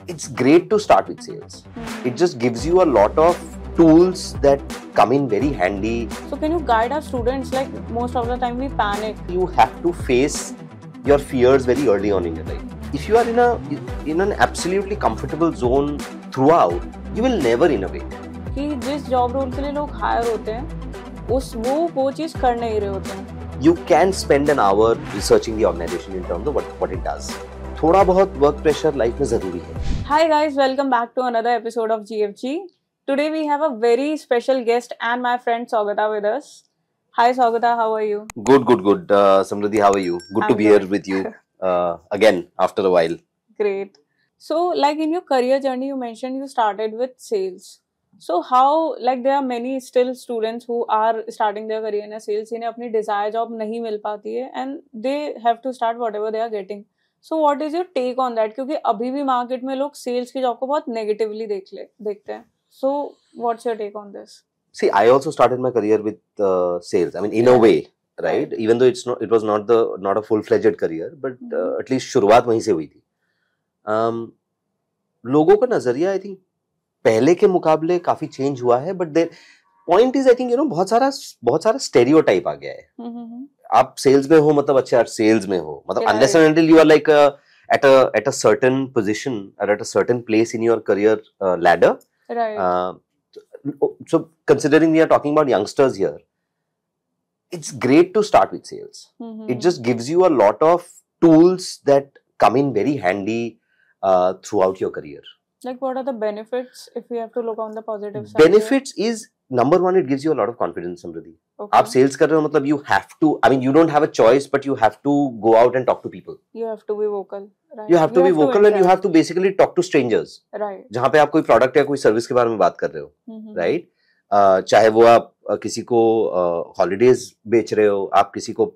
It's great to start with sales. It just gives you a lot of tools that come in very handy. So can you guide our students? Like most of the time we panic. You have to face your fears very early on in your life. If you are in an absolutely comfortable zone throughout, you will never innovate. कि जिस job role के लिए लोग higher होते हैं वो चीज कर नहीं रहे होते हैं. You can spend an hour researching the organization in terms of what it does. थोड़ा बहुत वर्क प्रेशर लाइफ में जरूरी है. Hi guys, welcome back to another episode of GFG. Today we have a very special guest and my friend Saugata with us. Hi Saugata, how are you? Good. Samriddhi, how are you? Good to be here with you again after a while. Great. So like in your career journey you mentioned you started with sales. So how, like there are many still students who are starting their career in a sales, जिन्हें अपनी desired job नहीं मिल पाती है and they have to start whatever they are getting. So what is your take on that? क्योंकि अभी भी market में लोग सेल्स की जॉब को बहुत नेगेटिवली देखते हैं. So what's your take on this? See, I also started my career with sales. I mean, in a way, right? Even though it was not a full-fledged career, but at least शुरुआत वहीं से हुई थी. लोगों का नजरिया I think पहले के मुकाबले काफी चेंज हुआ है, but the point is I think बहुत सारा स्टेरियोटाइप आ गया है. आप सेल्स में हो मतलब अच्छा सेल्स में हो मतलब unless and until you are like at a certain position or at a certain place in your career ladder. Right. So considering we are talking about youngsters here, it's great to start with sales. It just gives you a lot of tools that come in very handy throughout your career. Like what are the benefits if we have to look on the positive side? Benefits is number one, it gives you a lot of confidence, Samriddhi. Okay. आप sales कर रहे हो मतलब you have to, I mean you don't have a choice but you have to go out and talk to people. You have to be vocal. Right. You have to be vocal and you have to basically talk to strangers. Right. जहाँ पे आप कोई product या कोई service के बारे में बात कर रहे हो, right? चाहे वो आप किसी को holidays बेच रहे हो, आप किसी को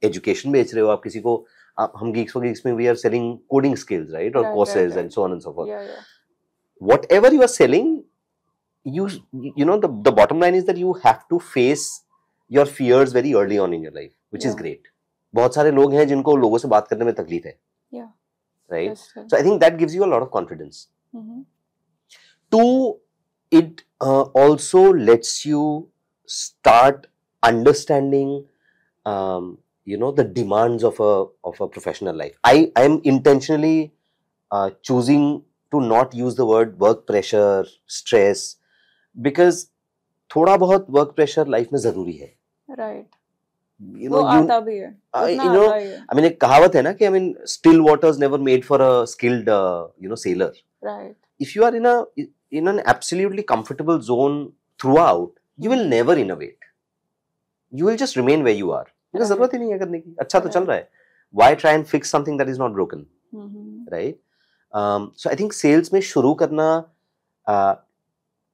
education बेच रहे हो, आप किसी को हम geeks for geeks में we are selling coding skills, right? Or courses and so on and so forth. Yeah. Whatever you are selling, the bottom line is that you have to face your fears very early on in your life, which is great. बहुत सारे लोग हैं जिनको लोगों से बात करने में तकलीफ है. Yeah. Right? So I think that gives you a lot of confidence. Two, it also lets you start understanding the demands of a professional life. I am intentionally choosing to not use the word work pressure, stress, because थोड़ा बहुत work pressure life में जरूरी है. Right. वो आता भी है. I mean एक कहावत है ना कि I mean still waters never made for a skilled sailor. Right. If you are in an absolutely comfortable zone throughout, you will never innovate. You will just remain where you are. because जरूरत ही नहीं है करने की. अच्छा तो चल रहा है. Why try and fix something that is not broken? Right? So I think sales में शुरू करना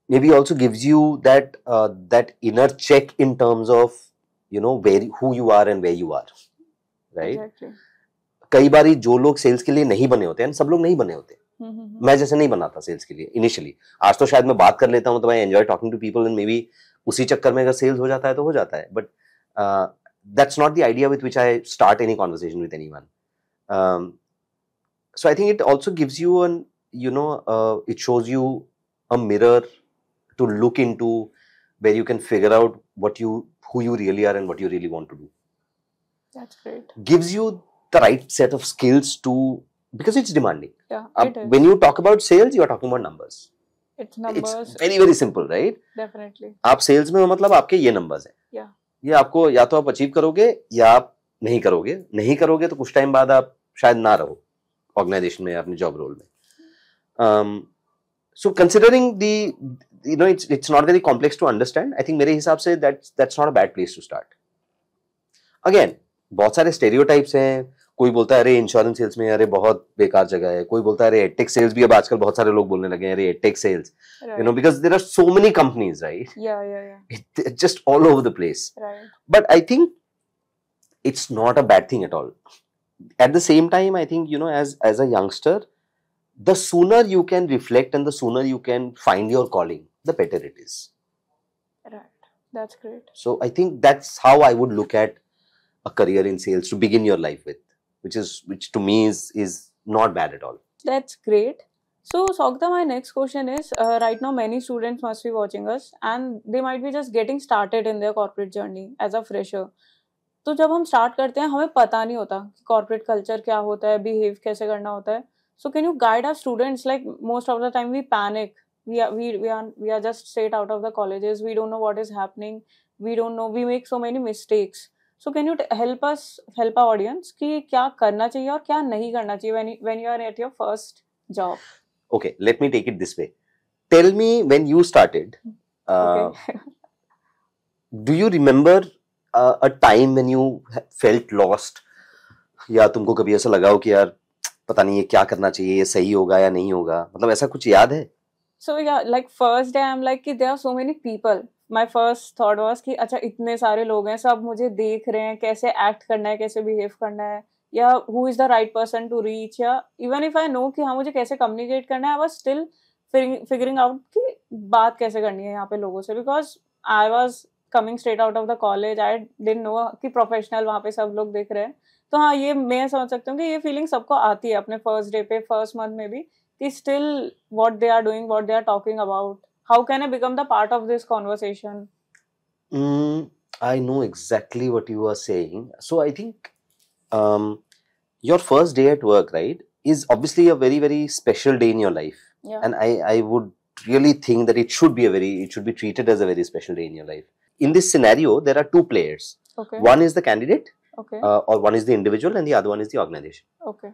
maybe also gives you that inner check in terms of who you are and where you are, right? Exactly. कई बारी जो लोग sales के लिए नहीं बने होते हैं, सब लोग नहीं बने होते. मैं जैसे नहीं बना था सेल्स के लिए इनिशियली. आज तो शायद मैं बात कर लेता हूँ तो मैं enjoy talking to people and maybe उसी चक्कर में अगर सेल्स हो जाता है तो हो जाता है. But that's not the idea with which I start any conversation with anyone. So I think it also gives you it shows you a mirror to look into where you can figure out who you really are and what you really want to do. That's great. Gives you the right set of skills because it's demanding. Yeah, it is. When you talk about sales, you are talking about numbers. It's numbers. It's very, very simple, right? Definitely. आप sales में हो मतलब आपके ये numbers हैं. Yeah. ये आपको या तो आप अचीव करोगे या आप नहीं करोगे तो कुछ टाइम बाद आप शायद ना रहो ऑर्गेनाइजेशन में या अपने जॉब रोल में. So considering it's not very complex to understand. I think मेरे हिसाब से that's not a bad place to start. Again, बहुत सारे stereotypes हैं. कोई बोलता है अरे इंश्योरेंस सेल्स में अरे बहुत बेकार जगह है. कोई बोलता है अरे एडटेक सेल्स भी अब आजकल बहुत सारे लोग बोलने लगे हैं अरे edtech sales. Because there are so many companies, right? Yeah. It's just all over the place. Right. But I think it's not a bad thing at all. At the same time, I think as a youngster, the sooner you can reflect and the sooner you can find your calling, the better it is. Right. That's great. So I think that's how I would look at a career in sales to begin your life with, which to me is not bad at all. That's great. So, Saugata, my next question is, right now many students must be watching us and they might be just getting started in their corporate journey as a fresher. तो जब हम start करते हैं हमें पता नहीं होता कि कॉर्पोरेट कल्चर क्या होता है, बिहेव कैसे करना होता है. So can you guide our students? Like most of the time we panic, we are just straight out of the colleges, we don't know what is happening, we don't know, we make so many mistakes. So can you help our audience कि क्या करना चाहिए और क्या नहीं करना चाहिए when you are at your first job? Okay, let me take it this way. Tell me when you started. Okay. Do you remember a time when you felt lost? या तुमको कभी ऐसा लगा हो कि यार पता नहीं ये क्या करना चाहिए, ये सही होगा या नहीं होगा, मतलब ऐसा कुछ याद है? So yeah, like first day I'm like कि there are so many people. My first thought was कि अच्छा इतने सारे लोग हैं, सब मुझे देख रहे हैं, कैसे act करना है, कैसे behave करना है, या who is the right person to reach, या even if I know कि हाँ मुझे कैसे communicate करना है, I was still figuring out कि बात कैसे करनी है यहाँ पे लोगों से, because I was coming straight out of the college, I didn't know कि professional वहाँ पे सब लोग देख रहे हैं. तो हाँ, ये मैं समझ सकती हूँ कि ये फीलिंग सबको आती है अपने फर्स्ट डे पे, फर्स्ट मंथ में भी, कि still what they are doing, what they are talking about, how can I become the part of this conversation? I know exactly what you are saying. So I think your first day at work, right, is obviously a very, very special day in your life. Yeah. And I would really think that it should be treated as a very special day in your life. In this scenario, there are two players. Okay. One is the candidate, Okay. Or one is the individual, and the other one is the organization. Okay.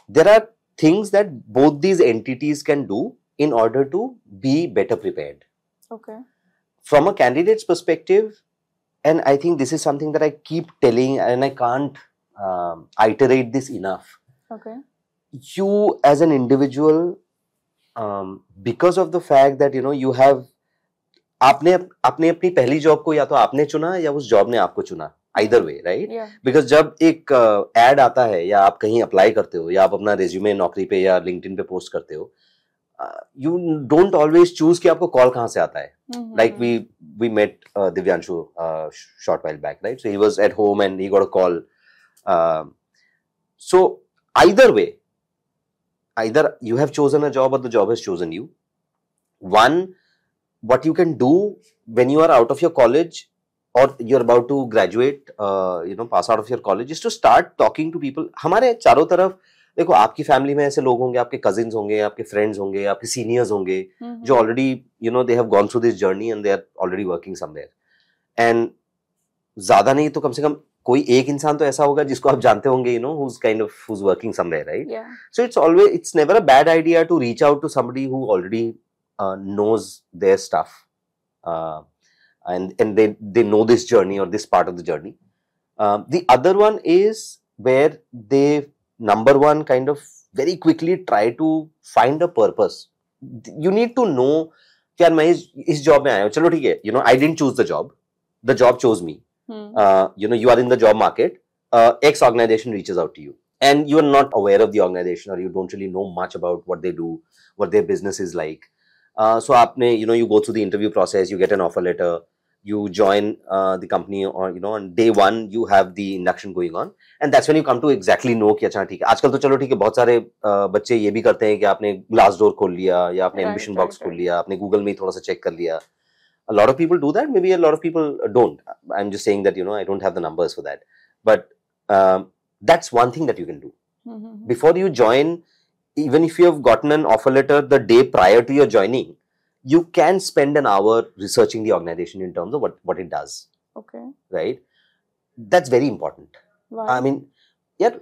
There are things that both these entities can do in order to be better prepared. Okay. From a candidate's perspective, and I think this is something that I keep telling, and I can't iterate this enough. Okay. You as an individual, because of the fact that you have, आपने अपनी पहली job को या तो आपने चुना या उस जॉब ने आपको चुना, either way, right? Yeah. Because जब एक एड आता है या आप कहीं अप्लाई करते हो या आप अपना रेज्यूमे नौकरी पे या लिंक्डइन पे पोस्ट करते हो, you don't always choose कि आपको कॉल कहाँ से आता है. Like we met Divyanshu short while back, right? So he was at home and he got a call. So either way, either you have chosen a job or the job has chosen you. One, what you can do when you are out of your college or you're about to graduate, pass out of your college, is to start talking to people. हमारे चारों तरफ देखो, आपकी family में ऐसे लोग होंगे, आपके कजिन्स होंगे, आपके फ्रेंड्स होंगे, आपके सीनियर्स होंगे, जो already they have gone through this journey and they are already working somewhere. And ज्यादा नहीं तो कम से कम कोई एक इंसान तो ऐसा होगा जिसको आप जानते होंगे, who's working somewhere, right? Yeah. So it's never a bad idea to reach out to somebody who already knows their stuff, and they know this journey or this part of the journey. The other one is where they, number one, kind of very quickly try to find a purpose. You need to know कि यार मैं इस job में आया हूँ, चलो ठीक है, I didn't choose the job chose me. You are in the job market, X organization reaches out to you and you are not aware of the organization or you don't really know much about what they do, what their business is like. So आपने, you go through the interview process, you get an offer letter, you join the company, or on day one you have the induction going on, and that's when you come to exactly know कि अच्छा ठीक है. आजकल तो चलो ठीक है, बहुत सारे बच्चे ये भी करते हैं कि आपने Glassdoor खोल लिया या आपने Ambition Box खोल लिया, आपने Google में थोड़ा सा चेक कर लिया. A lot of people do that. Maybe a lot of people don't. I'm just saying that I don't have the numbers for that, but that's one thing that you can do. Before you join, even if you have gotten an offer letter the day prior to your joining, you can spend an hour researching the organization in terms of what it does. Okay. Right? That's very important. Why? I mean, यार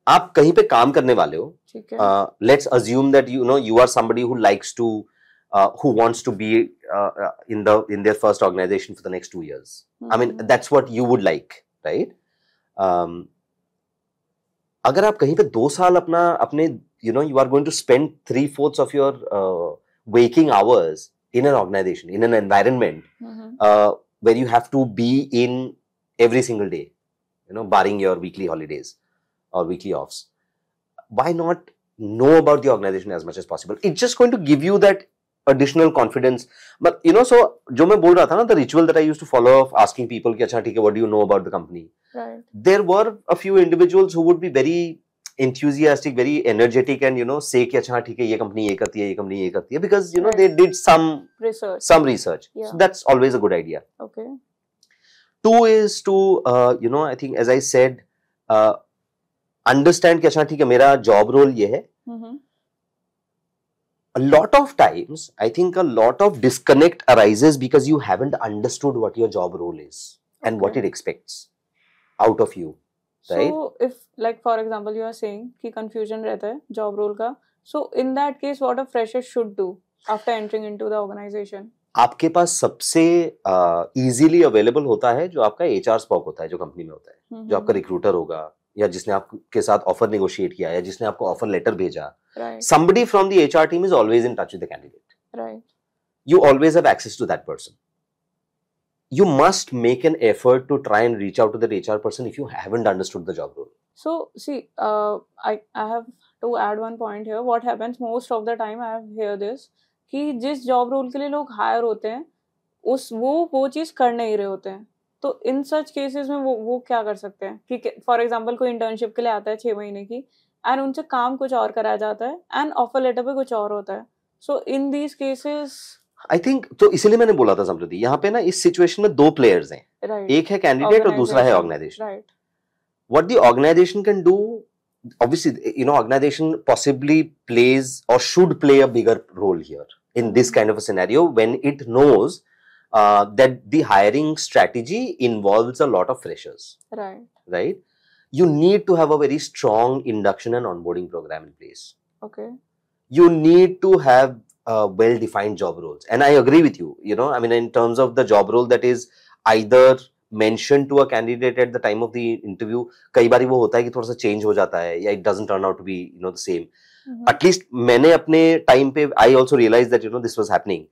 आप कहीं पे काम करने वाले हो. ठीक है. Let's assume that you are somebody who likes to, who wants to be in their first organization for the next 2 years. I mean, that's what you would like, right? अगर आप कहीं पे 2 साल अपने you are going to spend 3/4 of your waking hours in an organization, in an environment where you have to be in every single day, barring your weekly holidays or weekly offs. Why not know about the organization as much as possible? It's just going to give you that additional confidence. But so जो मैं बोल रहा था ना, the ritual that I used to follow of asking people कि अच्छा ठीक है, what do you know about the company? Right. There were a few individuals who would be very enthusiastic, very energetic, and say कि अच्छा ठीक है, ये company ये करती है, ये company ये करती है, because they did some research. Yeah. So that's always a good idea. Okay. Two is to I think, as I said, understand कि अच्छा ठीक है, मेरा job role ये है. A lot of times, I think a lot of disconnect arises because you haven't understood what your job role is and what it expects out of you. Right? So, if, like, for example, you are saying कि confusion रहता है job role का, so in that case, what a fresher should do after entering into the organization? आपके पास सबसे easily available होता है जो आपका HR स्पॉक होता है, जो कंपनी में होता है, जो आपका रिक्रूटर होगा, या जिसने आपके साथ ऑफर नेगोशिएट किया, या जिसने आपको ऑफर लेटर भेजा. Somebody from the HR team is always in touch with the candidate. Right. You always have access to that person. You must make an effort to try and reach out to that HR person if you haven't understood the job role. So, see, I have to add one point here. What happens most of the time, I have heard this, कि जिस job role के लिए लोग hire होते हैं, वो चीज़ कर नहीं रहे होते हैं. तो इन सच केसेस में वो क्या कर सकते हैं कि फॉर एग्जांपल कोई इंटर्नशिप के लिए आता है 6 महीने की, एंड उनसे काम कुछ और कराया जाता है, एंड ऑफर लेटर पे कुछ और होता है. So in these cases I think, तो इसीलिए मैंने बोला था समृद्धि, यहाँ पे ना इस सिचुएशन में दो प्लेयर्स हैं. right. एक है कैंडिडेट और दूसरा है organization. Right. What the organization can do, obviously organization possibly plays or should play a bigger role here in this kind of a scenario when it knows that the hiring strategy involves a lot of freshers. Right. You need to have a very strong induction and onboarding program in place. Okay. You need to have well-defined job roles, and I agree with you. I mean, in terms of the job role that is either mentioned to a candidate at the time of the interview, कई बारी वो होता है कि थोड़ा सा change हो जाता है, या it doesn't turn out to be the same. At least मैंने अपने time पे I also realized that this was happening.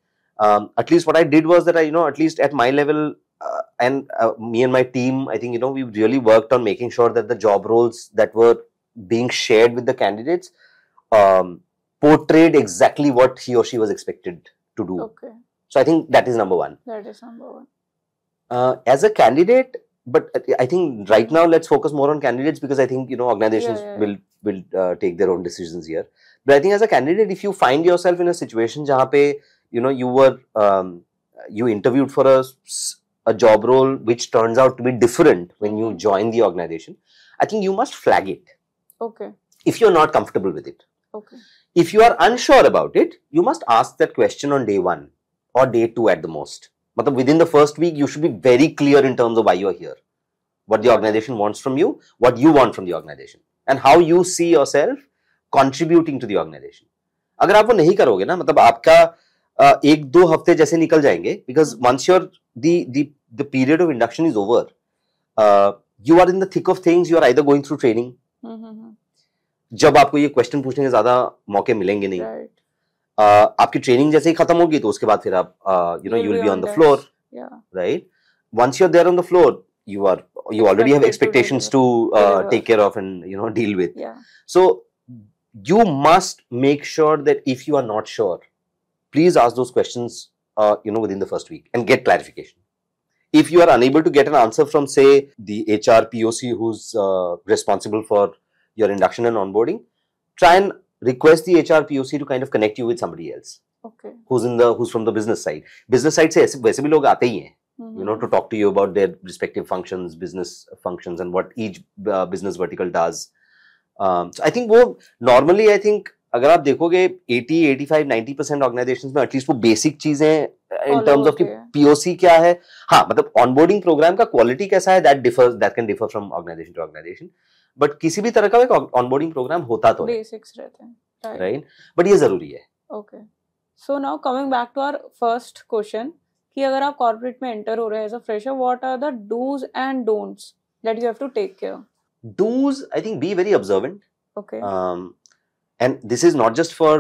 At least what I did was that I at least at my level and me and my team, I think we really worked on making sure that the job roles that were being shared with the candidates portrayed exactly what he or she was expected to do. Okay. So I think that is number one. That is number one. As a candidate, but I think right now let's focus more on candidates, because I think organizations will take their own decisions here. But I think as a candidate, if you find yourself in a situation जहाँ पे you were you interviewed for a job role which turns out to be different when you join the organization, I think you must flag it. Okay. If you're not comfortable with it. Okay. If you are unsure about it, you must ask that question on day 1 or day 2 at the most. Matlab within the first week, you should be very clear in terms of why you are here, what the organization wants from you, what you want from the organization, and how you see yourself contributing to the organization. अगर आप वो नहीं करोगे ना, मतलब आपका 1-2 हफ्ते जैसे निकल जाएंगे, because once your the period of induction is over, you are in the thick of things. You are either going through training. जब आपको ये क्वेश्चन पूछने के ज्यादा मौके मिलेंगे नहीं. आपकी ट्रेनिंग जैसे ही खत्म होगी तो उसके बाद फिर आप you will be on the floor. Right. Once you're there on the floor, you already have expectations to take care of and deal with. So you must make sure that if you are not sure, please ask those questions within the first week and get clarification. If you are unable to get an answer from, say, the HR POC who's responsible for your induction and onboarding, try and request the HR POC to kind of connect you with somebody else. Okay. Who's from the business side. Business side से वैसे भी लोग आते ही हैं, to talk to you about their respective functions, business functions, and what each business vertical does. So I think वो normally, I think अगर आप देखोगे 80, 85, 90% organizations में एटलीस्ट वो बेसिक चीजें in terms of कि POC क्या है, हाँ मतलब onboarding program का quality कैसा है, that can differ from organization to organization. But किसी भी तरह का एक onboarding program होता तो है, basics रहते हैं, right? But ये जरूरी है. Okay. So now coming back to our first question, कि अगर आप corporate में enter हो रहे हैं as a fresher, what are the do's and don'ts that you have to take care? Do's, I think, be very observant. Okay. And this is not just for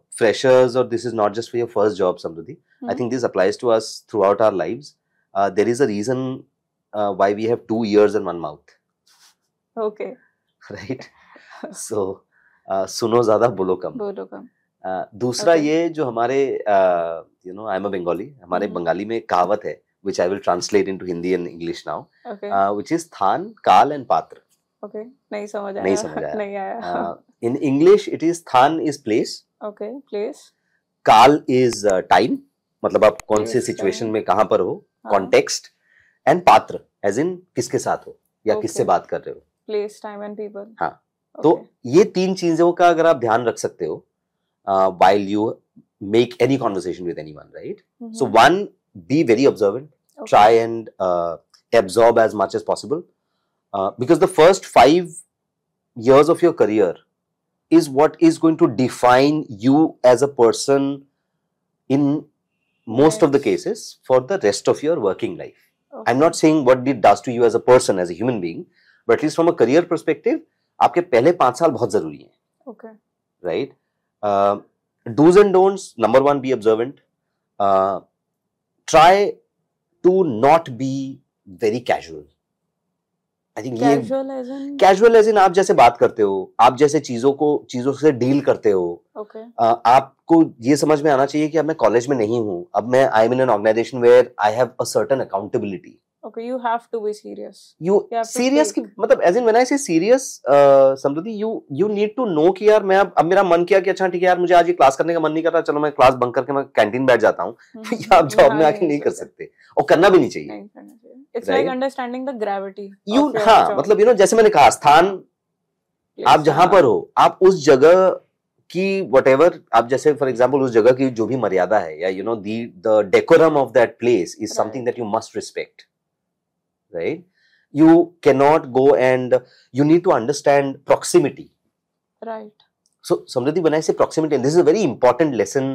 freshers, or this is not just for your first job, Samruddhi. I think this applies to us throughout our lives. There is a reason why we have 2 ears and 1 mouth. Okay. Right? So, सुनो ज़्यादा बोलो कम. बोलो कम. दूसरा ये जो हमारे I'm a Bengali, हमारे बंगाली में कहावत है, which I will translate into Hindi and English now, which is थान, काल and पात्र. Okay, नहीं समझ आया. नहीं समझ आया. नहीं आया. In English it is Than is place, Okay, place. Kal is time, मतलब आप कौन से Place, सिचुएशन time. में कहाँ पर हो, हाँ. context, and पात्र as in किसके साथ हो या किससे Okay. बात कर रहे हो. Place, time and people. हाँ. Okay. तो ये 3 चीजों का अगर आप ध्यान रख सकते हो while you make any conversation with anyone, right? Mhm. So one, be very observant. Okay. Try and absorb as much as possible, because the first 5 years of your career is what is going to define you as a person in most of the Yes. cases for the rest of your working life. Okay. I'm not saying what it does to you as a person, as a human being, but at least from a career perspective, आपके पहले 5 साल बहुत जरूरी हैं. Okay. Right? Do's and don'ts. Number 1, be observant. Try to not be very casual. I think ये Casual as in. casual as in आप जैसे बात करते हो, आप जैसे चीजों से डील करते हो. Okay. आपको ये समझ में आना चाहिए कि अब मैं कॉलेज में नहीं हूँ, अब मैं I am in an organization where I have a certain accountability. Okay, you have to be serious. You You have to serious की take. मतलब as in when I say serious, Samriddhi, you need to know कि यार मैं अब मेरा मन किया कि अच्छा ठीक है यार मुझे आज ये क्लास करने का मन नहीं कर रहा, चलो मैं क्लास बंक करके मैं कैंटीन बैठ जाता हूँ. ये आप जॉब में आके नहीं कर सकते और करना भी नहीं चाहिए. नहीं करना चाहिए. It's Right? like understanding the gravity. You of your हाँ job. मतलब जैसे मैंने कहा स्थान Place, आप जहां हाँ. पर हो, आप उस जगह की whatever, आप जैसे फॉर एग्जांपल उस जगह की जो भी मर्यादा है या the decorum of that place is something Right. that you must respect. Right? You cannot go and you need to understand proximity. Right. So Samriddhi, when I say proximity, and this is a very important lesson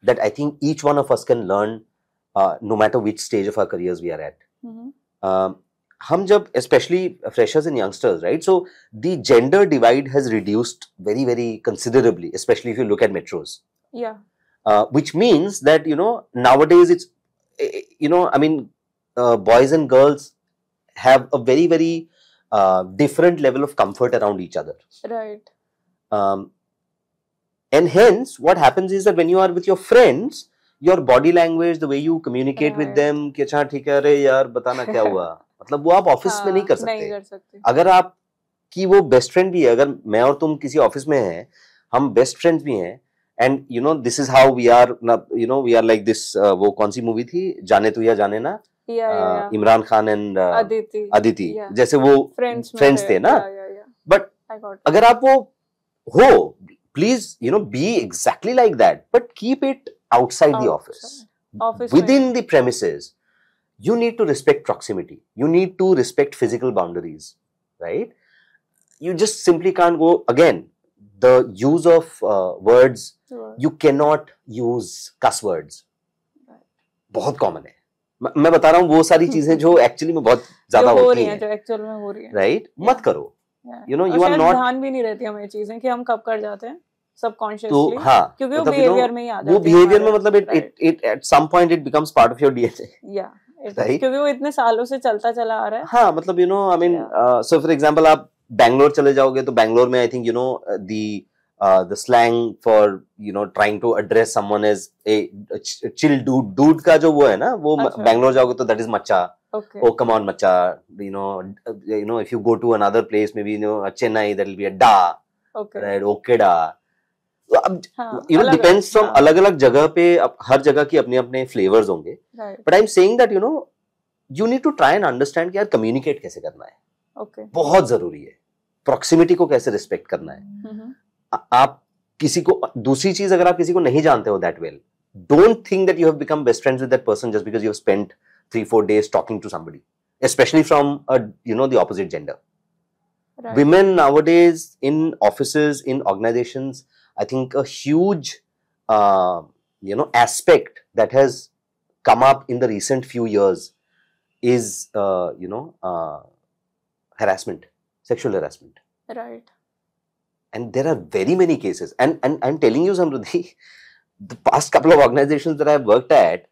that I think each one of us can learn, no matter which stage of our careers we are at. Mhm. हम जब especially freshers and youngsters, right? So the gender divide has reduced very, very considerably, especially if you look at metros. Yeah. Which means that nowadays it's I mean boys and girls have a very, very different level of comfort around each other. Right. And hence what happens is that when you are with your friends, your body language, the way you communicate with Right. them, कि अच्छा ठीक है, अरे यार बताना क्या हुआ, मतलब वो आप ऑफिस में नहीं कर नहीं सकते. कर सकते. अगर आप की वो बेस्ट फ्रेंड भी है, अगर मैं और तुम किसी ऑफिस में हैं, हम बेस्ट फ्रेंड्स भी हैं, and this is how we are, we are like this. वो कौन सी मूवी थी, जाने तू या जाने ना, Yeah. Imran Khan and Aditi, Yeah. जैसे वो फ्रेंड्स थे ना. Yeah. But I got it. अगर आप वो हो, please be exactly like that, but keep it outside the office. Office Within में. the premises, you need to respect proximity. You need to respect physical boundaries, right? You just simply can't go, again, the use of words, Sure. you cannot use cuss words. Right. बहुत common है. मैं बता रहा हूँ वो सारी चीजें जो एक्चुअली में बहुत ज्यादा जो हो होती रही हैं, हैं, जो एक्चुअल में हो रही हैं. राइट? मत करो. Yeah. You know, और you are शायद not. ध्यान भी नहीं रहती हमें चीजें कि हम कब कर जाते हैं तो सबकॉन्शियसली, हाँ, क्योंकि वो मतलब बिहेवियर में ही आ जाती है. वो बिहेवियर में हमारे. मतलब it at some point it becomes part of your DNA. Yeah. Right? क्योंकि वो इतने सालों से चलता चला आ रहा है. हाँ, मतलब I mean, so for example, आप बैंगलोर चले जाओगे तो बैंगलोर में I think the slang for trying to address someone as a chill dude का जो वो है ना, वो अच्छा. बैंगलोर जाओगे तो that is Machcha. Okay. Oh, come on Machcha. If you go to another place, maybe Chennai, that will be a da. Okay. Right? Okay da. तो अब हाँ, depends from हाँ. अलग-अलग जगह पे, हर जगह की अपने फ्लेवर्स होंगे. Right. But I'm saying that you need to try and understand कि यार communicate कैसे करना है. Okay. बहुत जरूरी है. Proximity को कैसे respect करना है. आप किसी को, दूसरी चीज अगर आप किसी को नहीं जानते हो that well, don't think that you have become best friends with that person just because you have spent 3-4 days talking to somebody, especially from the opposite gender. Right. Women nowadays in offices, in organizations, I think a huge aspect that has come up in the recent few years is harassment, sexual harassment. Right. And there are very many cases. And I'm telling you, Samruddhi, the past couple of organizations that I've worked at,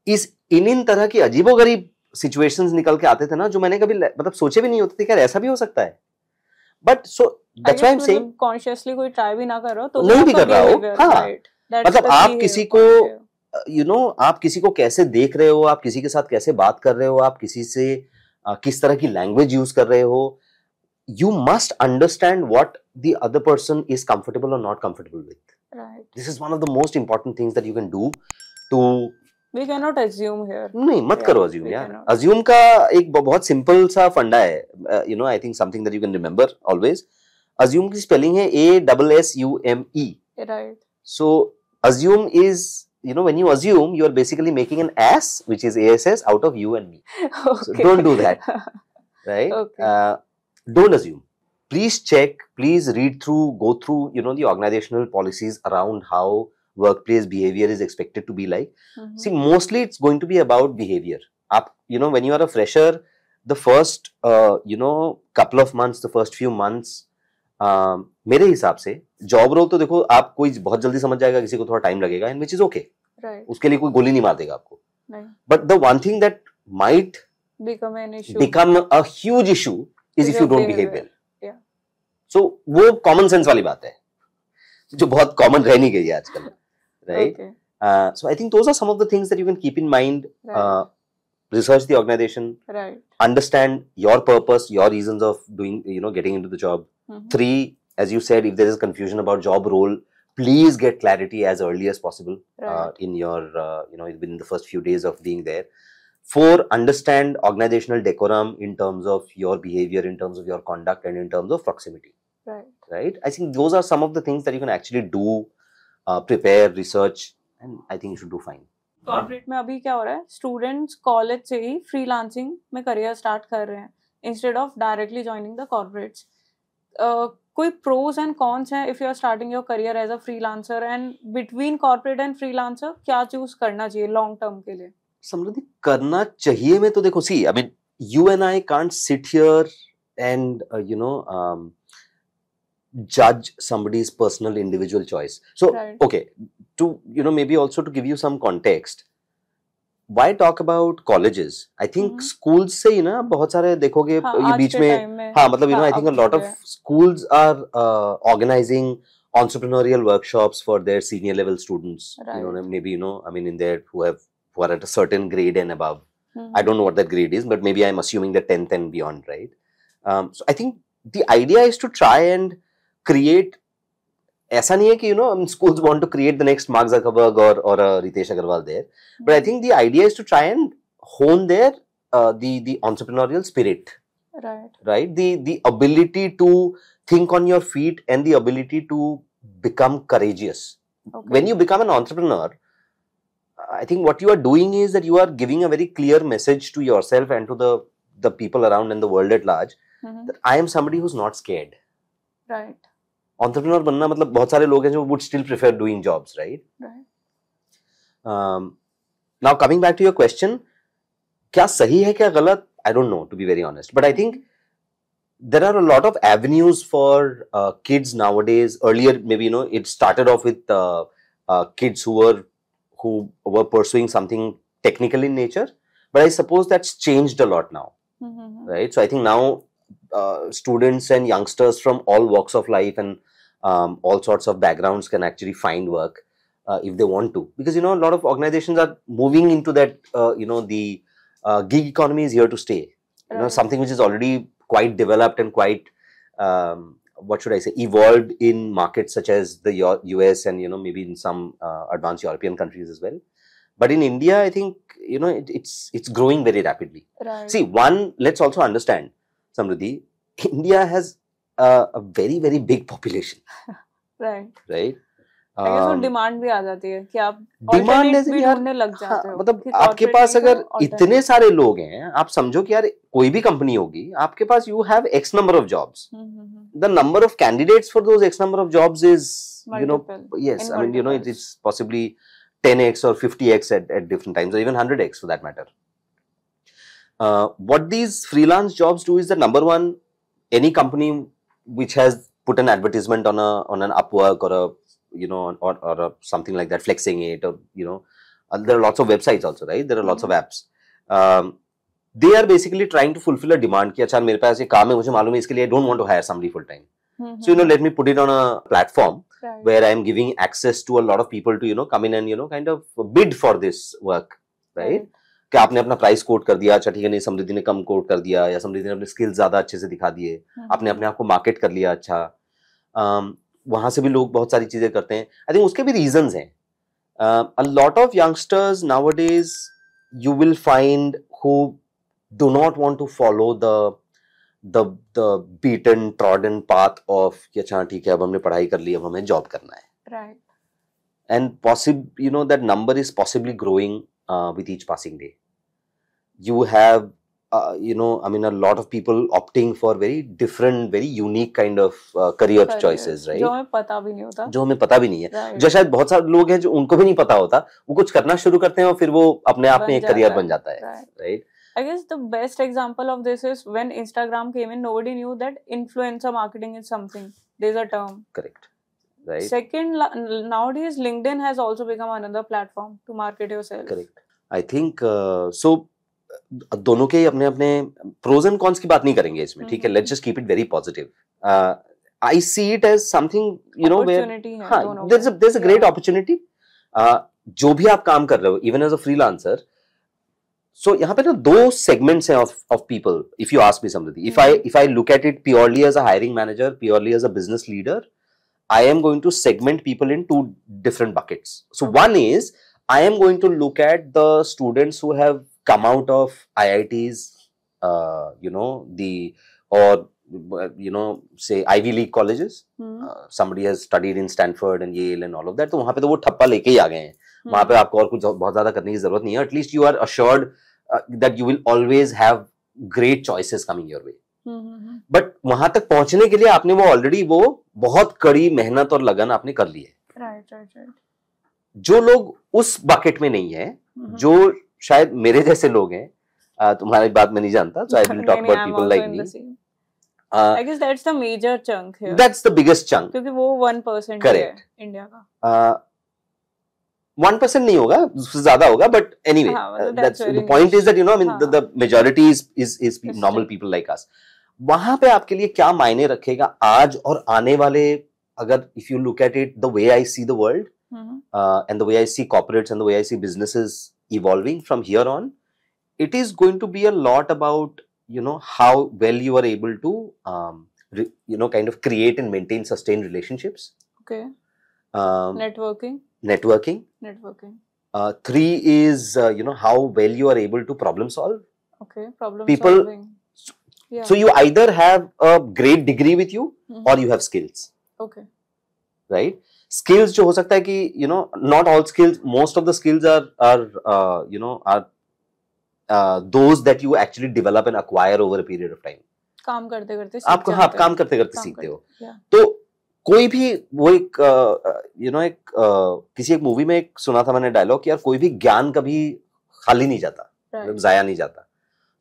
is इन तरह की अजीबोगरीब situations निकल के आते थे ना, जो मैंने कभी मतलब सोचे भी नहीं होते थे कि ऐसा भी हो सकता है. But so that's why I'm saying, consciously कोई try भी ना कर रहा हो तो नहीं भी कर रहा हो. हाँ. मतलब आप किसी को आप किसी को कैसे देख रहे हो, आप किसी के साथ कैसे बात कर रहे हो, आप किसी से किस तरह की लैंग्वेज यूज कर रहे हो, you must understand what the other person is comfortable or not comfortable with. Right. This is one of the most important things that you can do to. We cannot assume here. नहीं मत Yeah, करो assume we यार. cannot. Assume का एक बहुत simple सा फंडा है. You know, I think something that you can remember always. Assume की spelling है ASSUME. Right. So assume is, you know, when you assume, you are basically making an ass, which is ASS, out of you and me. Okay. So don't do that, right? Okay. Don't assume. Please check, please read through, go through, you know, the organizational policies around how workplace behavior is expected to be like. Mhm. See, mostly it's going to be about behavior. You know, when you are a fresher, the first, you know, couple of months, the first few months, मेरे हिसाब से job role तो देखो, आप कोई बहुत जल्दी समझ जाएगा, किसी को थोड़ा टाइम लगेगा, एंड विच इज ओके. उसके लिए कोई गोली नहीं मार देगा आपको. But the one thing that might become a huge issue is if you don't behave well. Yeah. So वो कॉमन सेंस वाली बात है जो बहुत कॉमन रह नहीं गई है आजकल, right? Okay. So I think those are some of the things that you can keep in mind. Right. Research the organization, Right. understand your purpose, your reasons of doing, you know, getting into the job. Mhm. 3, as you said, if there is confusion about job role, please get clarity as early as possible. Right. In your, you know, within the first few days of being there. 4, understand organizational decorum in terms of your behavior, in terms of your conduct, and in terms of proximity. Right. Right? I think those are some of the things that you can actually do, prepare, research, and I think you should do fine. Corporate में अभी क्या हो रहा है, students college से ही freelancing में career start कर रहे हैं instead of directly joining the corporates. कोई प्रोज एंड कॉन्स हैं if you are starting your career as a freelancer, and between corporate and freelancer क्या चूज करना चाहिए लॉन्ग टर्म के लिए? समृद्धि, करना चाहिए में तो देखो, see I mean you and I can't sit here and you know, judge somebody's personal individual choice. So Right. okay, to, you know, maybe also to give you some context, why talk about colleges? I think schools से ही ना बहुत सारे देखोगे हाँ, ये आज बीच के में, time में, हाँ मतलब, you know, हाँ, I think a अब lot हो of गया. schools are organizing entrepreneurial workshops for their senior level students. You know, Right. maybe, you know, I mean, in there who are at a certain grade and above. Mhm. I don't know what that grade is, but maybe I'm assuming the 10th and beyond, right? So I think the idea is to try and create. ऐसा नहीं है कि, you know, schools want to create the next Mark Zuckerberg or a Ritesh Agarwal there, but I think the idea is to try and hone their the entrepreneurial spirit, right? The ability to think on your feet and the ability to become courageous. Okay. When you become an entrepreneur, I think what you are doing is that you are giving a very clear message to yourself and to the people around and the world at large, Mhm. that I am somebody who's not scared. Right. Entrepreneur बनना मतलब बहुत सारे लोग हैं जो would still prefer doing jobs, right? Right. Now coming back to your question, क्या सही है क्या गलत? I don't know, to be very honest, but I think there are a lot of avenues for kids nowadays. Earlier, maybe, you know, it started off with kids who were pursuing something technical in nature, but I suppose that's changed a lot now, Mhm. right? So I think now students and youngsters from all walks of life and all sorts of backgrounds can actually find work if they want to, because, you know, a lot of organizations are moving into that, you know, the gig economy is here to stay. You know, Right. something which is already quite developed and quite, what should I say, evolved in markets such as the US and, you know, maybe in some advanced European countries as well. But in India, I think, you know, it's growing very rapidly. Right. See, let's also understand, Samruddhi, India has a very, very big population, Right. right? I guess वो demand भी आ जाती है कि आप demand alternate भी यार, ढूंढने लग जाते हो, मतलब कि आपके corporate पास नहीं अगर तो इतने alternate. सारे लोग हैं, आप समझो कि यार कोई भी कंपनी होगी, आपके पास you have X number of jobs. Mhm. The number of candidates for those X number of jobs is, you know, Multiple. yes, In I mean, you know, multiples. it's possibly 10x or 50x at different times, or even 100x for that matter. What these freelance jobs do is that, number one, any company which has put an advertisement on an Upwork or a, you know, or a something like that, Flexing It, or, you know, there are lots of websites also, right? There are lots of apps. They are basically trying to fulfill a demand कि अच्छा मेरे पास ये काम है, मुझे मालूम है, इसके लिए I don't want to hire somebody full time. So, you know, let me put it on a platform Right. where I am giving access to a lot of people to, you know, come in and, you know, kind of bid for this work, right? कि आपने अपना price quote कर दिया, अच्छा ठीक है, नहीं समृद्धि ने कम कोट कर दिया, या समृद्धि ने अपने स्किल्स ज्यादा अच्छे से दिखा दिए, आपने अपने आप को मार्केट कर लिया अच्छा, वहां से भी लोग बहुत सारी चीजें करते हैं. आई थिंक उसके भी रीजंस हैं. A lot of youngsters nowadays you will find who do not want to follow the beaten trodden path of कि अच्छा ठीक है, अब हमने पढ़ाई कर ली, अब हमें जॉब करना है. Right. And possibly, you know, that number is possibly growing with each passing day. You have you know, I mean, a lot of people opting for very different, very unique kind of career choices, right? जो हमें पता भी नहीं होता. जो हमें पता भी नहीं है. Right. जो शायद बहुत सारे लोग हैं जो उनको भी नहीं पता होता, वो कुछ करना शुरू करते हैं और फिर वो अपने आप में एक करियर बन जाता है. Right? I guess the best example of this is when Instagram came in, nobody knew that influencer marketing is something. There's a term. Correct. Right. Second, nowadays LinkedIn has also become another platform to market yourself. Correct. I think so. दोनों के अपने अपने pros and cons की बात नहीं करेंगे इसमें, ठीक है. Let's just keep it very positive. I see it as something, you know, where there is a great opportunity. जो भी आप काम कर रहे हो, even as a freelancer, so यहाँ पे ना दो सेगमेंट्स हैं of people. If you ask me Samriddhi, if I look at it purely as a hiring manager, purely as a business leader, I am going to segment people in two different buckets. So one is, I am going to look at the students who have come out of IITs, you know, you know, say Ivy League colleges. Somebody has studied in Stanford and Yale and all of that. तो वहाँ पे तो वो ठप्पा लेके ही आ गए हैं. वहाँ पे आपको और कुछ बहुत ज्यादा करने की जरूरत नहीं है. At least you are assured that you will always have great choices coming your way. But वहां तक पहुंचने के लिए आपने वो ऑलरेडी वो बहुत कड़ी मेहनत और लगन आपने कर ली है. राइट. जो लोग उस बकेट में नहीं है, जो शायद मेरे जैसे लोग हैं, तुम्हारी बात मैं नहीं जानता, so I will talk about people like me. I guess that's the major chunk here. That's the biggest chunk. क्योंकि वो 1% है इंडिया का. 1% नहीं होगा, उससे ज्यादा होगा, but anyway, that's the point is that, you know, I mean, the majority is normal people like us. वहां पे आपके लिए क्या मायने रखेगा आज और आने वाले, अगर if you look at it the way I see the world, and the way I see corporates and the way I see businesses evolving from here on, it is going to be a lot about, you know, how well you are able to you know, kind of create and maintain sustained relationships. Okay. Networking. 3 is you know, how well you are able to problem solve. Okay, problem People, solving. Yeah. So you either have a great degree with you, or you have skills. Okay. Right? Skills जो हो सकता है कि, you know, not all skills, most of the skills are you know, are those that you actually develop and acquire over a period of time. काम करते करते आपको, हाँ, काम करते करते सीखते हो. तो कोई भी वो एक यू नो, एक किसी एक मूवी में एक सुना था मैंने डायलॉग कि यार कोई भी ज्ञान कभी खाली नहीं जाता, मतलब जाया नहीं जाता.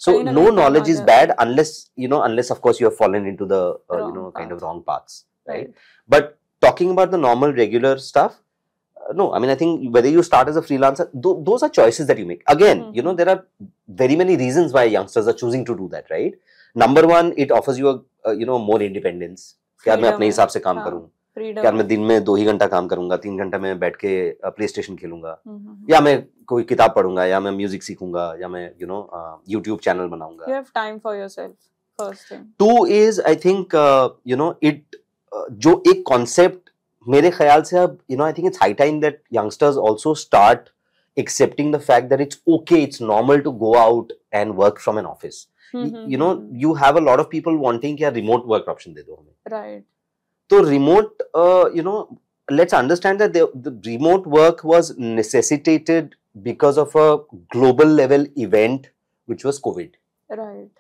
So no knowledge is bad unless, you know, unless of course you have fallen into the you know, kind of wrong paths, right? But talking about the normal regular stuff, no, I mean, I think whether you start as a freelancer, those are choices that you make. Again, you know, there are very many reasons why youngsters are choosing to do that, right? Number one, it offers you a you know, more independence. क्या मैं अपने हिसाब से काम करूं, क्या मैं दिन में 2 ही घंटा काम करूंगा, 3 घंटा मैं बैठ के प्ले स्टेशन खेलूंगा, या मैं कोई किताब पढ़ूंगा, या मैं म्यूजिक सीखूंगा, या मैं, you know, यूट्यूब चैनल बनाऊंगा. You have time for yourself, first thing. 2 is, I think, you know, it जो एक कॉन्सेप्ट मेरे ख्याल से अब, you know, I think it's high time that youngsters also start accepting the fact that it's okay, it's normal to go out and work from an office. You know, you have a lot of people wanting कि remote work option दे दो हमें. Right. तो remote, you know, let's understand that the remote work was necessitated because of a global level event, which was COVID. Right.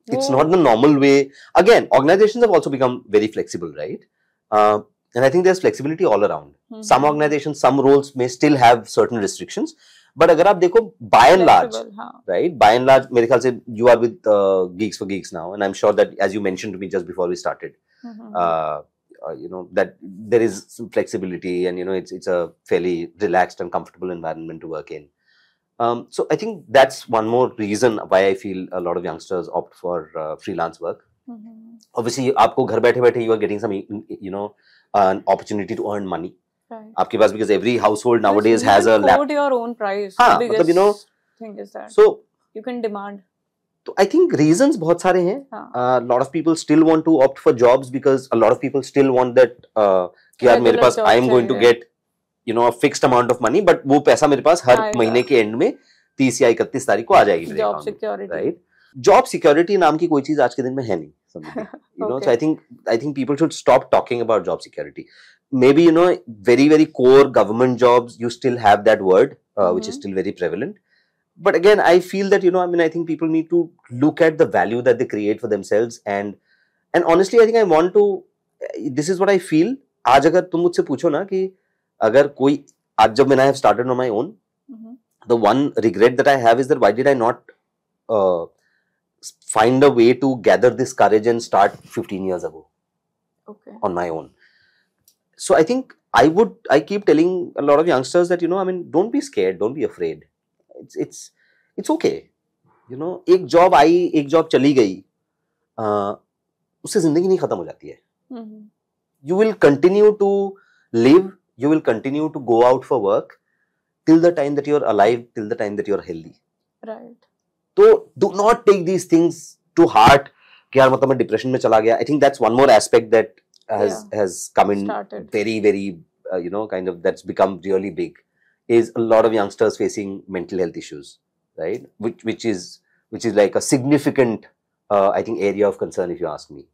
It's not the normal way. Again, organizations have also become very flexible, right? And I think there's flexibility all around. Some organizations, some roles may still have certain restrictions. But अगर आप देखो, by and large, right? By and large, मेरे ख्याल से you are with Geeks for Geeks now, and I'm sure that, as you mentioned to me just before we started, you know, that there is some flexibility, and you know, it's a fairly relaxed and comfortable environment to work in. So I think that's one more reason why I feel a lot of youngsters opt for freelance work. Obviously, आपको घर बैठे बैठे you are getting some, you know, an opportunity to earn money. Right. आपके पास, because every household nowadays has a laptop. Your own price. हाँ, मतलब, you know, think is that So you can demand. तो I think reasons बहुत सारे हैं. हाँ. Lot of people still want to opt for jobs because a lot of people still want that कि यार मेरे Regular pass job I am going to चाहिए. get a fixed amount of money, but वो पैसा मेरे पास हर आएगा. महीने के एंड में 30 या 31 तारीख को आ जाएगी मेरे Job अकाउंट में, security. राइट? जॉब सिक्योरिटी नाम की कोई चीज आज के दिन में है नहीं, समझिए. So I think people should stop talking about job security. Maybe very core government jobs, you still have that word which is still very prevalent. But again, I feel that I think people need to look at the value that they create for themselves, and honestly I think I want to, this is what I feel. आज अगर तुम मुझसे पूछो ना कि अगर कोई आज जब मैंने have started on my own, the one regret that I have is that why did I not find a way to gather this courage and start 15 years ago on my own. So I think I keep telling a lot of youngsters that don't be scared, don't be afraid. It's okay. एक job आई, एक job चली गई, उससे जिंदगी नहीं खत्म हो जाती है. You will continue to live, you will continue to go out for work till the time that you're alive, till the time that you're healthy. Right. So do not take these things to heart कि यार मतलब मैं depression में चला गया. I think that's one more aspect that has come in started. very kind of that's become really big, is a lot of youngsters facing mental health issues, right? Which is like a significant I think area of concern if you ask me.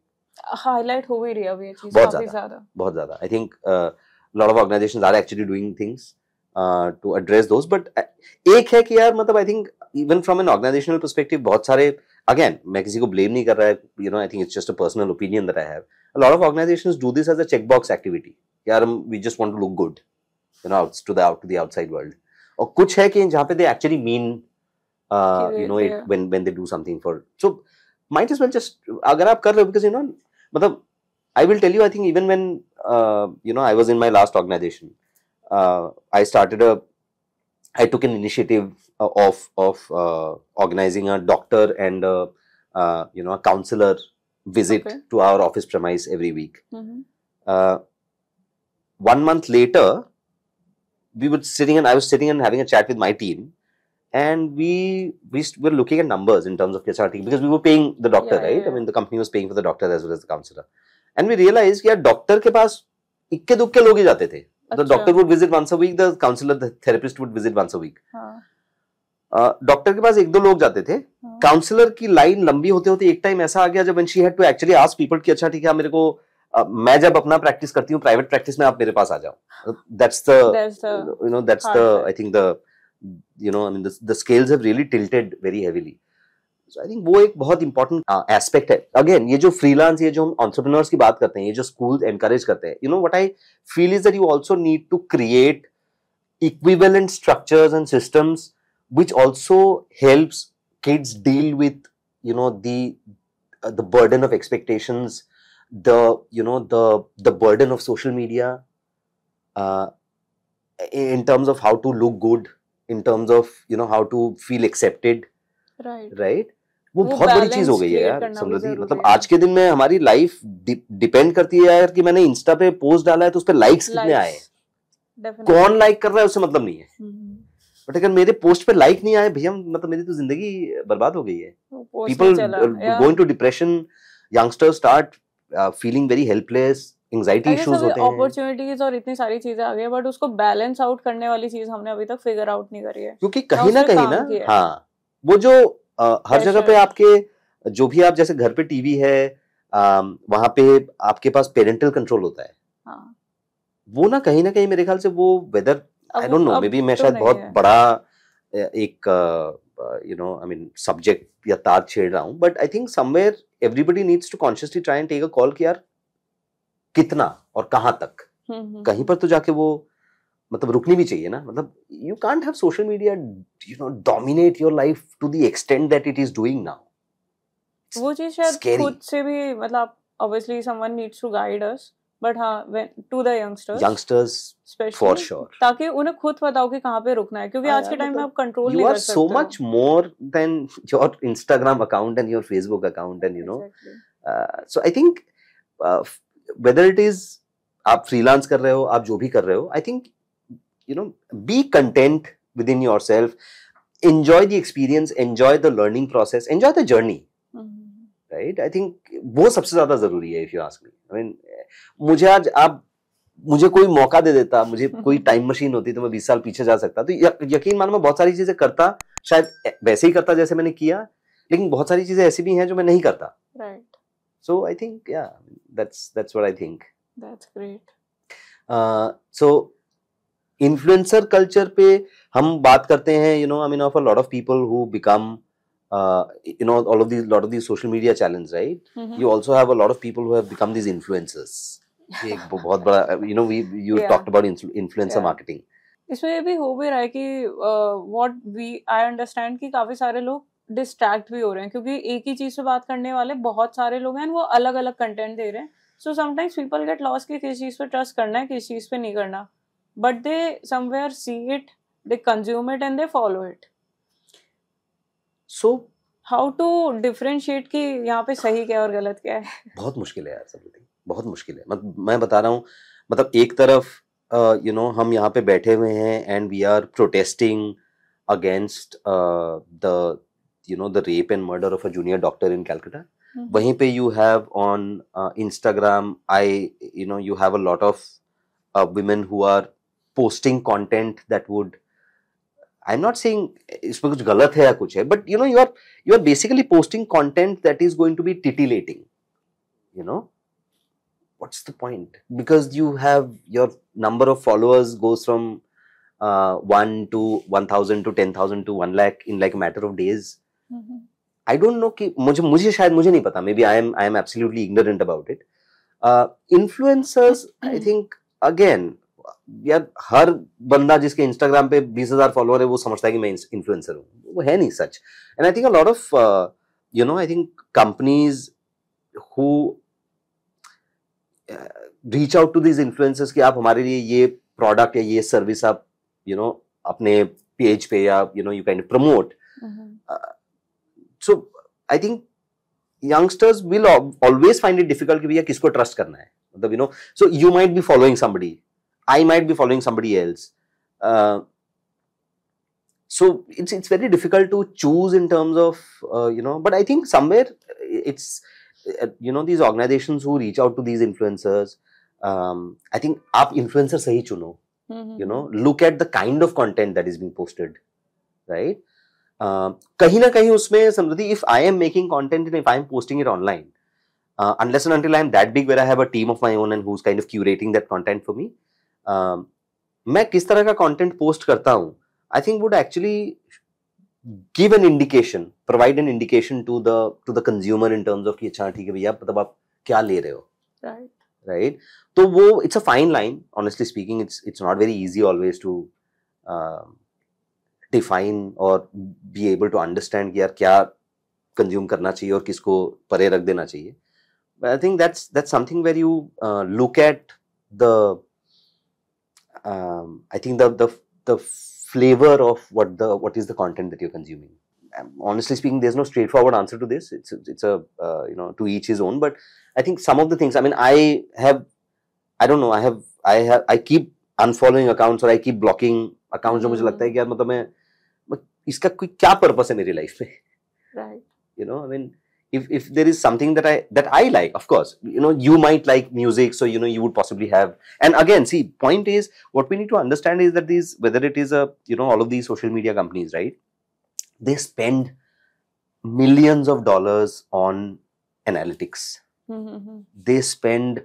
Highlight हो भी रही है अभी ये चीज काफी ज्यादा. I think a lot of organizations are actually doing things to address those, but एक है कि यार मतलब I think even from an organizational perspective बहुत सारे, again मैं किसी को blame नहीं कर रहा है, I think it's just a personal opinion that I have. A lot of organizations do this as a checkbox activity. यार we just want to look good, out to the outside world. और कुछ है कि जहाँ पे they actually mean it when they do something for, so might as well just अगर आप कर रहे हो, because मतलब I will tell you, I think even when I was in my last organization, I took an initiative of organizing a doctor and a counselor visit to our office premise every week. 1 month later, I was sitting and having a chat with my team, and we were looking at numbers in terms of because we were paying the doctor, right? Yeah. I mean, the company was paying for the doctor as well as the counselor, and we realized कि यार doctor के पास इक्के दुक्के लोग ही जाते थे. The doctor would visit once a week, the counselor, the therapist would visit once a week. Doctor के पास 1-2 लोग जाते थे. काउंसलर की लाइन लंबी होते होते एक टाइम ऐसा आ गया जब when she had to actually ask people कि अच्छा ठीक है मेरे को मैं जब अपना प्रैक्टिस करती हूँ प्राइवेट प्रैक्टिस में आप मेरे पास आ जाओ. That's the I think the scales have really tilted very heavily. So I think वो एक बहुत important aspect है. Again, ये जो freelance, ये जो हम entrepreneurs की बात करते हैं, ये जो schools encourage करते हैं, what I feel is that you also need to create equivalent structures and systems which also helps kids deal with the burden of expectations, the burden of social media, in terms of how to look good, in terms of how to feel accepted, right? वो बहुत बड़ी चीज हो गई है यार समृद्धि. मतलब आज के दिन में हमारी लाइफ डिपेंड करती है यार कि मैंने इंस्टा पे पोस्ट डाला है तो उस पे लाइक्स कितने आए, कौन लाइक कर रहा है उससे मतलब नहीं है. बट अगर मेरे पोस्ट पे लाइक नहीं आए भैया, मतलब मेरी तो जिंदगी बर्बाद हो गई है. People go into depression, youngsters start feeling very helpless, anxiety issues होते हैं. अपॉर्चुनिटीज और इतनी सारी चीजें आ गई, बट उसको बैलेंस आउट करने वाली चीज हमने अभी तक फिगर आउट नहीं करी है. क्योंकि कहीं ना हाँ वो जो हर जगह पे आपके जो भी आप जैसे घर पे टीवी है वहां पे आपके पास पेरेंटल कंट्रोल होता है. वो ना कहीं मेरे ख्याल से वो whether I don't know, may be मैं शायद बहुत बड़ा एक आई मीन सब्जेक्ट या तार छेड़ रहा हूँ, but I think somewhere everybody needs to consciously try and take a call कि यार कितना और कहां तक. कहीं पर तो जाके वो मतलब रुकनी भी चाहिए ना. मतलब you can't have social media dominate your life to the extent that it is doing now. वो चीज शायद खुद से भी मतलब obviously someone needs to guide us, but हाँ to the youngsters especially for sure, ताकि उन्हें खुद बताओ कि कहाँ पे रुकना है, क्योंकि आज के टाइम में आप कंट्रोल नहीं कर सकते. You are so much more than your Instagram account and your Facebook account and so I think whether it is आप freelance कर रहे हो, आप जो भी कर रहे हो, I think be content within yourself. enjoy the experience, enjoy the learning process, enjoy the journey, right? I think वो सबसे ज्यादा जरूरी है, if you ask me. I mean, मुझे कोई मौका दे देता, मुझे कोई टाइम मशीन होती तो मैं 20 साल पीछे जा सकता, तो यकीन मानो मैं बहुत सारी चीजें करता, शायद वैसे ही करता जैसे मैंने किया, लेकिन बहुत सारी चीजें ऐसी भी हैं जो मैं नहीं करता. Right. So I think, yeah, that's what I think. That's great. So influencer culture पे हम बात करते हैं, you know, I mean, of a lot of people who become, you know, lot of these social media challenges, right? You also have a lot of people who have become these influencers. ये एक बहुत बड़ा, you know, you talked about influencer marketing. इसमें ये भी हो भी रहा है कि I understand कि काफी सारे लोग डिस्ट्रैक्ट भी हो रहे हैं, क्योंकि एक ही चीज पे बात करने वाले बहुत सारे लोग हैं, वो अलग अलग कंटेंट दे रहे हैं. So sometimes people get lost कि किस चीज पे ट्रस्ट करना है, किस चीज पे नहीं करना, but they somewhere see it, they consume it and they follow it. So how to differentiate कि यहाँ पे सही क्या और गलत क्या है? बहुत मुश्किल है यार, सब बहुत मुश्किल है. मैं बता रहा हूँ, मतलब एक तरफ you know, हम यहाँ पे बैठे हुए हैं and we are protesting against the, you know, the rape and murder of a junior doctor in Calcutta. वहीं पे you have on Instagram, you know, you have a lot of women who are posting content that would, I'm not saying इसमें कुछ गलत है या कुछ है, but you know, you are basically posting content that is going to be titillating, you know. What's the point? Because you have your number of followers goes from 1 to 1,000 to 10,000 to 1 lakh in like a matter of days. I don't know कि मुझे शायद मुझे नहीं पता. Maybe I am absolutely ignorant about it. Influencers, I think again, यार हर बंदा जिसके Instagram पे 20,000 फॉलोअर है वो समझता है कि मैं इन्फ्लुएंसर हूँ. वो है नहीं सच. And I think a lot of you know, I think companies who reach out to these influencers कि आप हमारे लिए ये प्रोडक्ट या ये सर्विस आप you know अपने पेज पे या you know you kind of promote. So I think youngsters will always find it difficult कि भैया किसको ट्रस्ट करना है. मतलब you know, so you might be following somebody, I might be following somebody else. So it's very difficult to choose in terms of you know, but I think somewhere it's you know, these organizations who reach out to these influencers, I think आप influencer सही चुनो. You know, look at the kind of content that is being posted, right? कहीं ना कहीं उसमें समृद्धि, if I am making content and if I am posting it online, unless and until I am that big where I have a team of my own and who's kind of curating that content for me, मैं किस तरह का content post करता हूँ, I think would actually give an indication, provide an indication to the consumer in terms of कि अच्छा ठीक है भैया, मतलब आप क्या ले रहे हो, right? तो वो it's a fine line. Honestly speaking, it's not very easy always to define or be able to understand कि यार क्या consume करना चाहिए और किसको परे रख देना चाहिए. But I think that's something where you look at the I think the flavor of what is the content that you're consuming. Honestly speaking, there's no straightforward answer to this. It's a you know, to each his own. But I think some of the things, I mean, I don't know, I keep unfollowing accounts or I keep blocking accounts जो मुझे लगता है कि यार मतलब मैं इसका कोई क्या पर्पस है मेरी लाइफ में, right? You know, I mean, if there is something that I like, of course, you know, you might like music, so you know you would possibly have. And again, see, point is, what we need to understand is that these, whether it is you know, all of these social media companies, right, they spend millions of dollars on analytics. They spend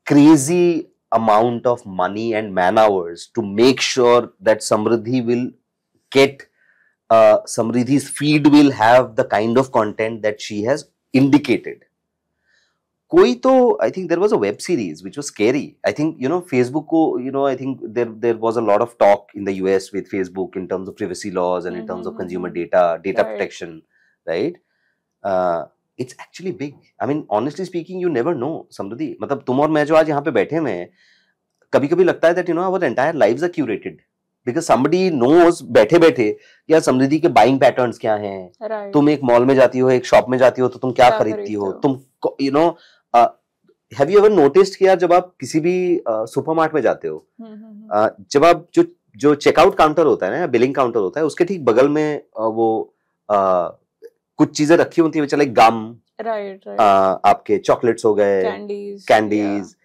crazy amount of money and man hours to make sure that Samriddhi will get Samriddhi's feed will have the kind of content that she has indicated. कोई तो, I think there was a web series which was scary. I think, you know, Facebook को, you know, I think there was a lot of talk in the US with Facebook in terms of privacy laws and in terms of consumer data protection, right? It's actually big. I mean, honestly speaking, you never know, Samriddhi. मतलब तुम और मैं जो आज यहाँ पे बैठे हुए हैं, कभी-कभी लगता है that, you know, our entire lives are curated. Because somebody knows बैठे बैठे यार समृद्धि के बाइंग पैटर्न्स क्या हैं, right. तुम एक मॉल में जाती हो, एक शॉप में जाती हो, तो तुम क्या खरीदती हो, तुम you know, have you ever noticed कि यार जब आप किसी भी सुपरमार्ट में जाते हो, जब आप जो चेकआउट काउंटर होता है ना, बिलिंग काउंटर होता है, उसके ठीक बगल में वो कुछ चीजें रखी होती है, लाइक गम, राइट, आपके चॉकलेट्स हो गए, candies.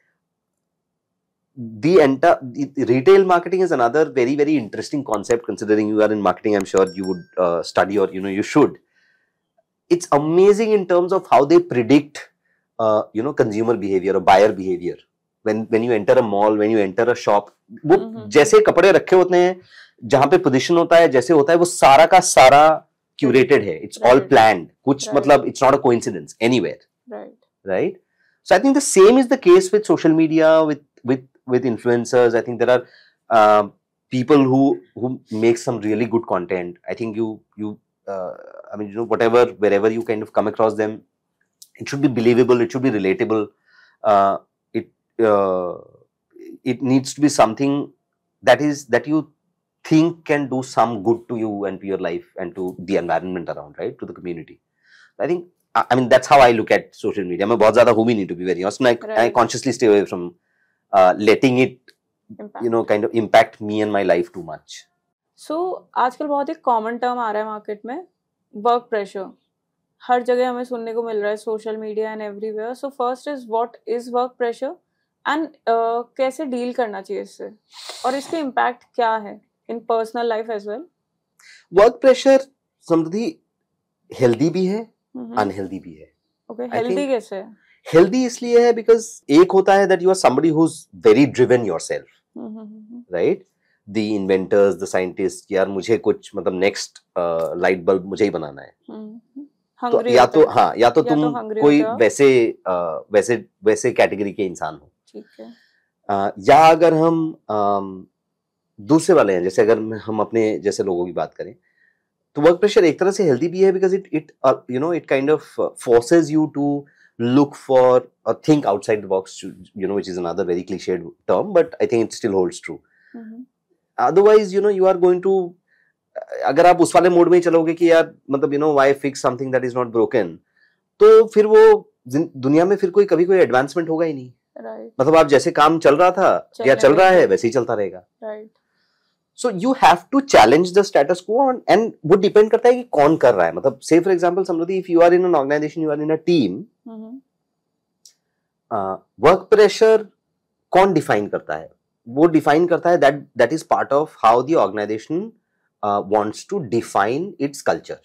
The entire retail marketing is another very, very interesting concept, considering you are in marketing. I'm sure you would study, or you should. It's amazing in terms of how they predict consumer behavior or buyer behavior when you enter a mall, when you enter a shop. वो जैसे कपड़े रखे होते हैं, जहां पे position होता है, जैसे होता है, वो सारा का सारा curated है. It's all planned. कुछ मतलब it's not a coincidence anywhere. Right. So I think the same is the case with social media, with influencers. I think there are people who make some really good content. I think I mean, whatever, wherever you kind of come across them, it should be believable, it should be relatable. It needs to be something that you think can do some good to you and to your life and to the environment around, right, to the community. I think, I mean, that's how I look at social media. मैं बहुत ज़्यादा hoomy नहीं, to be very honest. I consciously stay away from letting it kind of impact me and my life too much. So आजकल बहुत एक common term आ रहा है market में, वर्क प्रेशर. हर जगह हमें सुनने को मिल रहा है, social media and everywhere. So first is what is work pressure and कैसे डील करना चाहिए इससे, और इसके इम्पैक्ट क्या है in personal life as well. Work pressure Samriddhi healthy भी है, अनहेल्दी भी है. ओके, हेल्दी कैसे है? हेल्दी इसलिए है बिकॉज एक होता है that you are somebody who is very driven yourself, right. The inventors, the scientist, यार मुझे कुछ मतलब नेक्स्ट लाइट बल्ब मुझे ही बनाना है. तो या तो तुम कोई वैसे कैटेगरी के इंसान हो. ठीक है. या अगर हम दूसरे वाले हैं, जैसे अगर हम अपने जैसे लोगों की बात करें, तो वर्क प्रेशर एक तरह से हेल्दी भी है because it kind of forces you to look for or think outside the box, which is another very cliched term, but I think it still holds true. Otherwise, you are going to, अगर आप उस वाले mode में ही चलोगे कि यार मतलब why fix something that is not broken, तो फिर वो दुनिया में फिर कभी कोई एडवांसमेंट होगा ही नहीं. मतलब आप जैसे काम चल रहा था या चल रहा है वैसे ही चलता रहेगा. So you have to challenge the status quo, and वो डिपेंड करता है कि कौन कर रहा है. मतलब say for example, Samriddhi, if you are in an organization, you are in a team, work pressure कौन डिफाइन करता है? वो डिफाइन करता है that is part of how the organization wants to define its culture,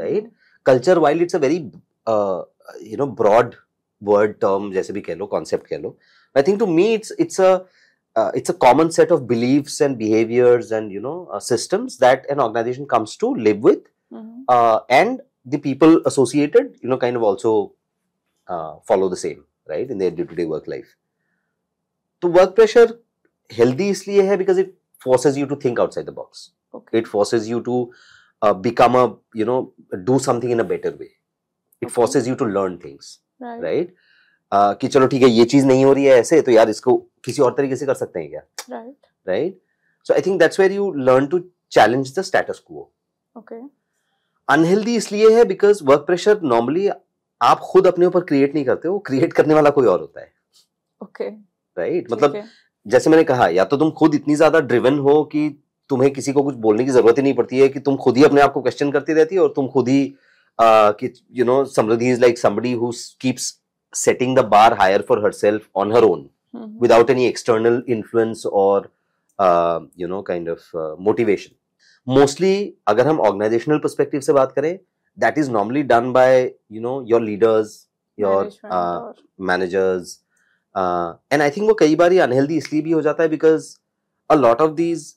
right? Culture, while it's a very broad word term, जैसे भी कह लो, concept कह लो, I think to me it's a common set of beliefs and behaviors and systems that an organization comes to live with, and the people associated kind of also follow the same, right, in their day-to-day work life. So work pressure healthy इसलिए है because it forces you to think outside the box. Okay. It forces you to become do something in a better way. It forces you to learn things, right? कि चलो ठीक है, ये चीज नहीं हो रही है ऐसे, तो यार इसको किसी और तरीके से कर सकते हैं क्या, right. So I think that's where you learn to challenge the status quo. Okay. Unhealthy इसलिए है बिकॉज वर्क प्रेशर नॉर्मली आप खुद अपने ऊपर क्रिएट नहीं करते हो, क्रिएट करने वाला कोई और होता है. ओके. राइट. मतलब जैसे मैंने कहा, या तो तुम खुद इतनी ज्यादा ड्रिवन हो कि तुम्हें किसी को कुछ बोलने की जरूरत ही नहीं पड़ती है, कि तुम खुद ही अपने आप को क्वेश्चन करती रहती है, और तुम खुद ही Samriddhi is like somebody who keeps setting the bar higher for herself on her own, without any external influence or kind of motivation. Mostly अगर हम organizational perspective से बात करें, that is normally done by your leaders, your managers, and I think वो कई बार unhealthy इसलिए भी हो जाता है because a lot of these,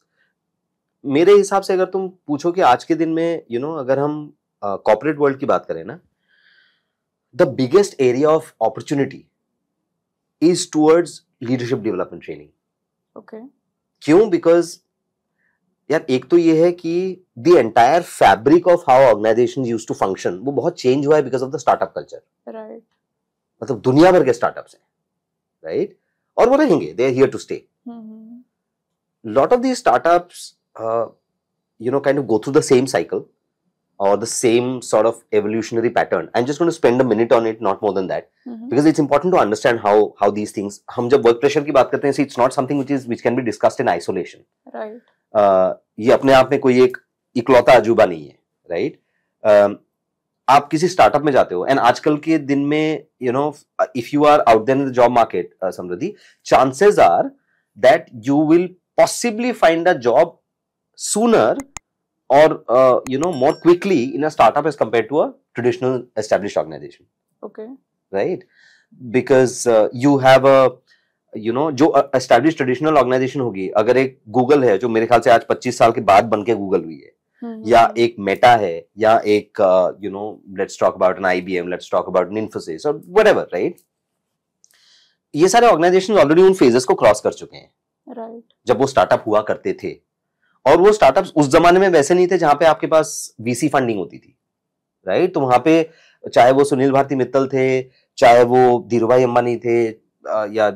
मेरे हिसाब से अगर तुम पूछो कि आज के दिन में अगर हम corporate world की बात करें ना, the biggest area of opportunity is towards leadership development training. Okay. क्यों? Because यार एक तो ये है कि the entire fabric of how organizations used to function वो बहुत change हुआ है because of the startup culture. Right. मतलब दुनिया भर के startups हैं, right? और वो रहेंगे, they are here to stay. Lot of these startups kind of go through the same cycle or the same sort of evolutionary pattern. I'm just going to spend a minute on it, not more than that, because it's important to understand how these things. हम जब work pressure की बात करते हैं, see, it's not something which can be discussed in isolation. Right. ये अपने आप में कोई एक इकलौता अजूबा नहीं है, राइट? आप किसी स्टार्टअप में जाते हो एंड आजकल के दिन में if you are out there in the job market, Samriddhi, chances are that you will possibly find a job sooner or more quickly in a startup as compared to a traditional established organization. Okay. Right? Because you have जो established traditional organization होगी, अगर एक Google है जो मेरे ख्याल से आज 25 साल के बाद बन के Google हुई है, या एक Meta है, या एक let's talk about an IBM, let's talk about an Infosys or whatever, right? ये सारे organizations already उन phases को cross कर चुके हैं, right? जब वो स्टार्टअप हुआ करते थे, और वो स्टार्टअप्स उस जमाने में वैसे नहीं थे जहां पे आपके पास वीसी फंडिंग होती थी, राइट? तो वहां पे चाहे वो सुनील भारती मित्तल थे, चाहे वो धीरूभाई अंबानी थे, या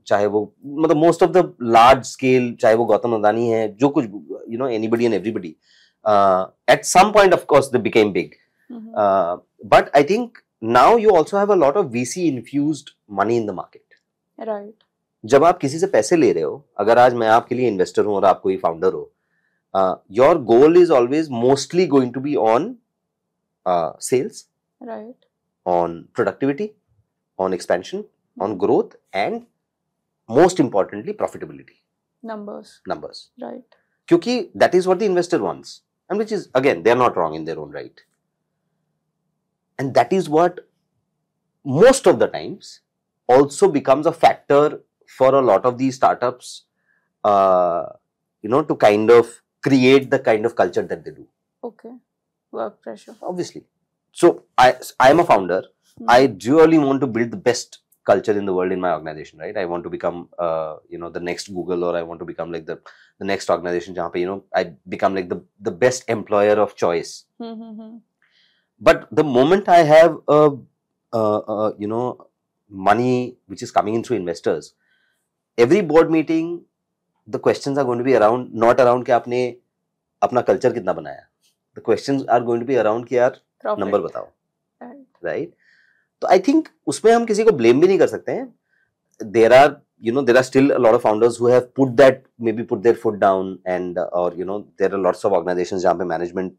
चाहे वो मतलब most of the large scale, चाहे वो गौतम अदानी है, जो कुछ anybody and everybody, at some point of course they became big, but I think now you also have a lot of VC infused money in the market, right? जब आप किसी से पैसे ले रहे हो, अगर आज मैं आपके लिए इन्वेस्टर हूं और आप कोई फाउंडर हो, your goal is always mostly going to be on sales, right? On productivity, on expansion, on growth, and most importantly profitability. Numbers. Right. Kyunki that is what the investor wants, and which is, again, they are not wrong in their own right, and that is what most of the times also becomes a factor for a lot of these startups, to kind of create the kind of culture that they do. Okay. Work pressure. Obviously. So I am a founder. I really want to build the best culture in the world in my organization, right? I want to become the next Google, or I want to become like the next organization jahan pe I become like the best employer of choice. But the moment I have money which is coming in through investors, every board meeting the questions are going to be around, not around कि आपने अपना culture कितना बनाया. The questions are going to be around कि यार number बताओ, right? तो I think उसमें हम किसी को blame भी नहीं कर सकते हैं. There are still a lot of founders who have put their foot down, and or there are lots of organizations जहाँ पे management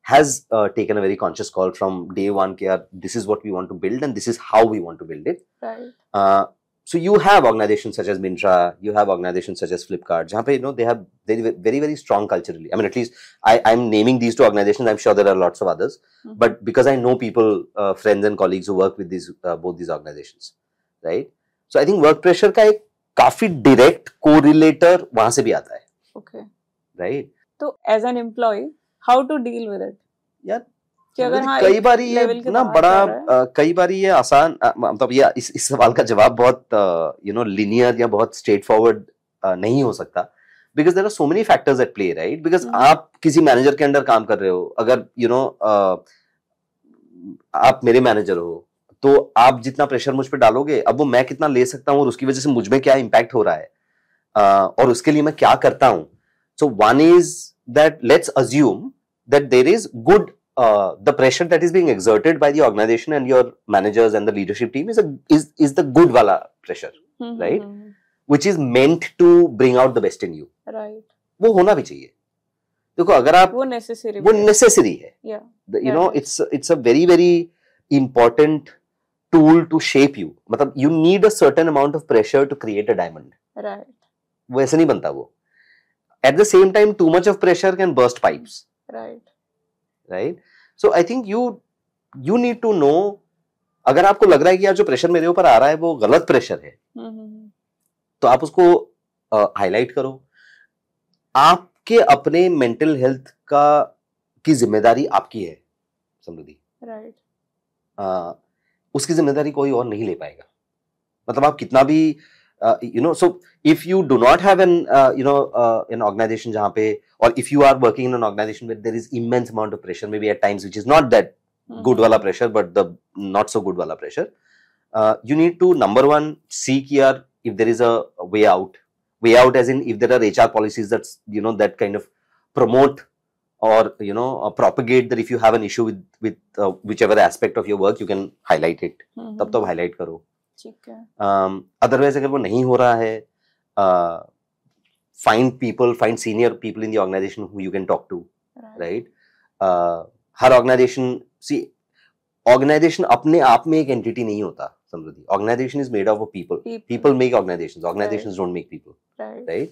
has taken a very conscious call from day one कि यार this is what we want to build and this is how we want to build it. Right. So you have organizations such as Myntra, you have organizations such as Flipkart, jahan pe they have very, very, very strong culturally. I mean, at least I'm naming these two organizations. I'm sure there are lots of others, but because I know people, friends and colleagues who work with these both these organizations, right? So I think work pressure का एक काफी direct correlator वहां से भी आता है. Okay. Right? तो as an employee, how to deal with it? यार कई बारी ये ना बड़ा कई बारी ये आसान, मतलब ये इस सवाल का जवाब बहुत लिनियर या बहुत स्ट्रेट फॉरवर्ड नहीं हो सकता, because there are so many factors at play, right? Because आप किसी मैनेजर के अंडर काम कर रहे हो, अगर आप मेरे मैनेजर हो, तो आप जितना प्रेशर मुझ पर डालोगे, अब वो मैं कितना ले सकता हूँ और उसकी वजह से मुझ में क्या इम्पैक्ट हो रहा है, और उसके लिए मैं क्या करता हूँ. So one is that let's assume that there is good the pressure that is being exerted by the organization and your managers and the leadership team is the good wala pressure, right? Which is meant to bring out the best in you, right? वो होना भी चाहिए. देखो, अगर आप वो necessary है, yeah, it's a very, very important tool to shape you. मतलब you need a certain amount of pressure to create a diamond, right? वो ऐसे नहीं बनता वो. At the same time, too much of pressure can burst pipes, right? So I think you need to know, अगर आपको लग रहा है कि यार जो प्रेशर मेरे ऊपर आ रहा है वो गलत प्रेशर है, तो आप उसको हाईलाइट करो. आपके अपने मेंटल हेल्थ की जिम्मेदारी आपकी है, समृद्धि, राइट? उसकी जिम्मेदारी कोई और नहीं ले पाएगा. मतलब आप कितना भी so if you do not have an organization जहाँ पे, or if you are working in an organization where there is immense amount of pressure, maybe at times which is not that good wala pressure, but the not so good wala pressure, you need to, number one, see if there is a way out as in if there are HR policies that's that kind of promote or propagate that if you have an issue with whichever aspect of your work, you can highlight it. तब तो highlight करो. ठीक है. Otherwise अगर वो नहीं हो रहा है, find senior people in the organization who you can talk to, right? Her organization, see, organization अपने आप में एक entity नहीं होता, समृद्धि. Organization is made up of people. People make organizations. Organizations don't make people, right?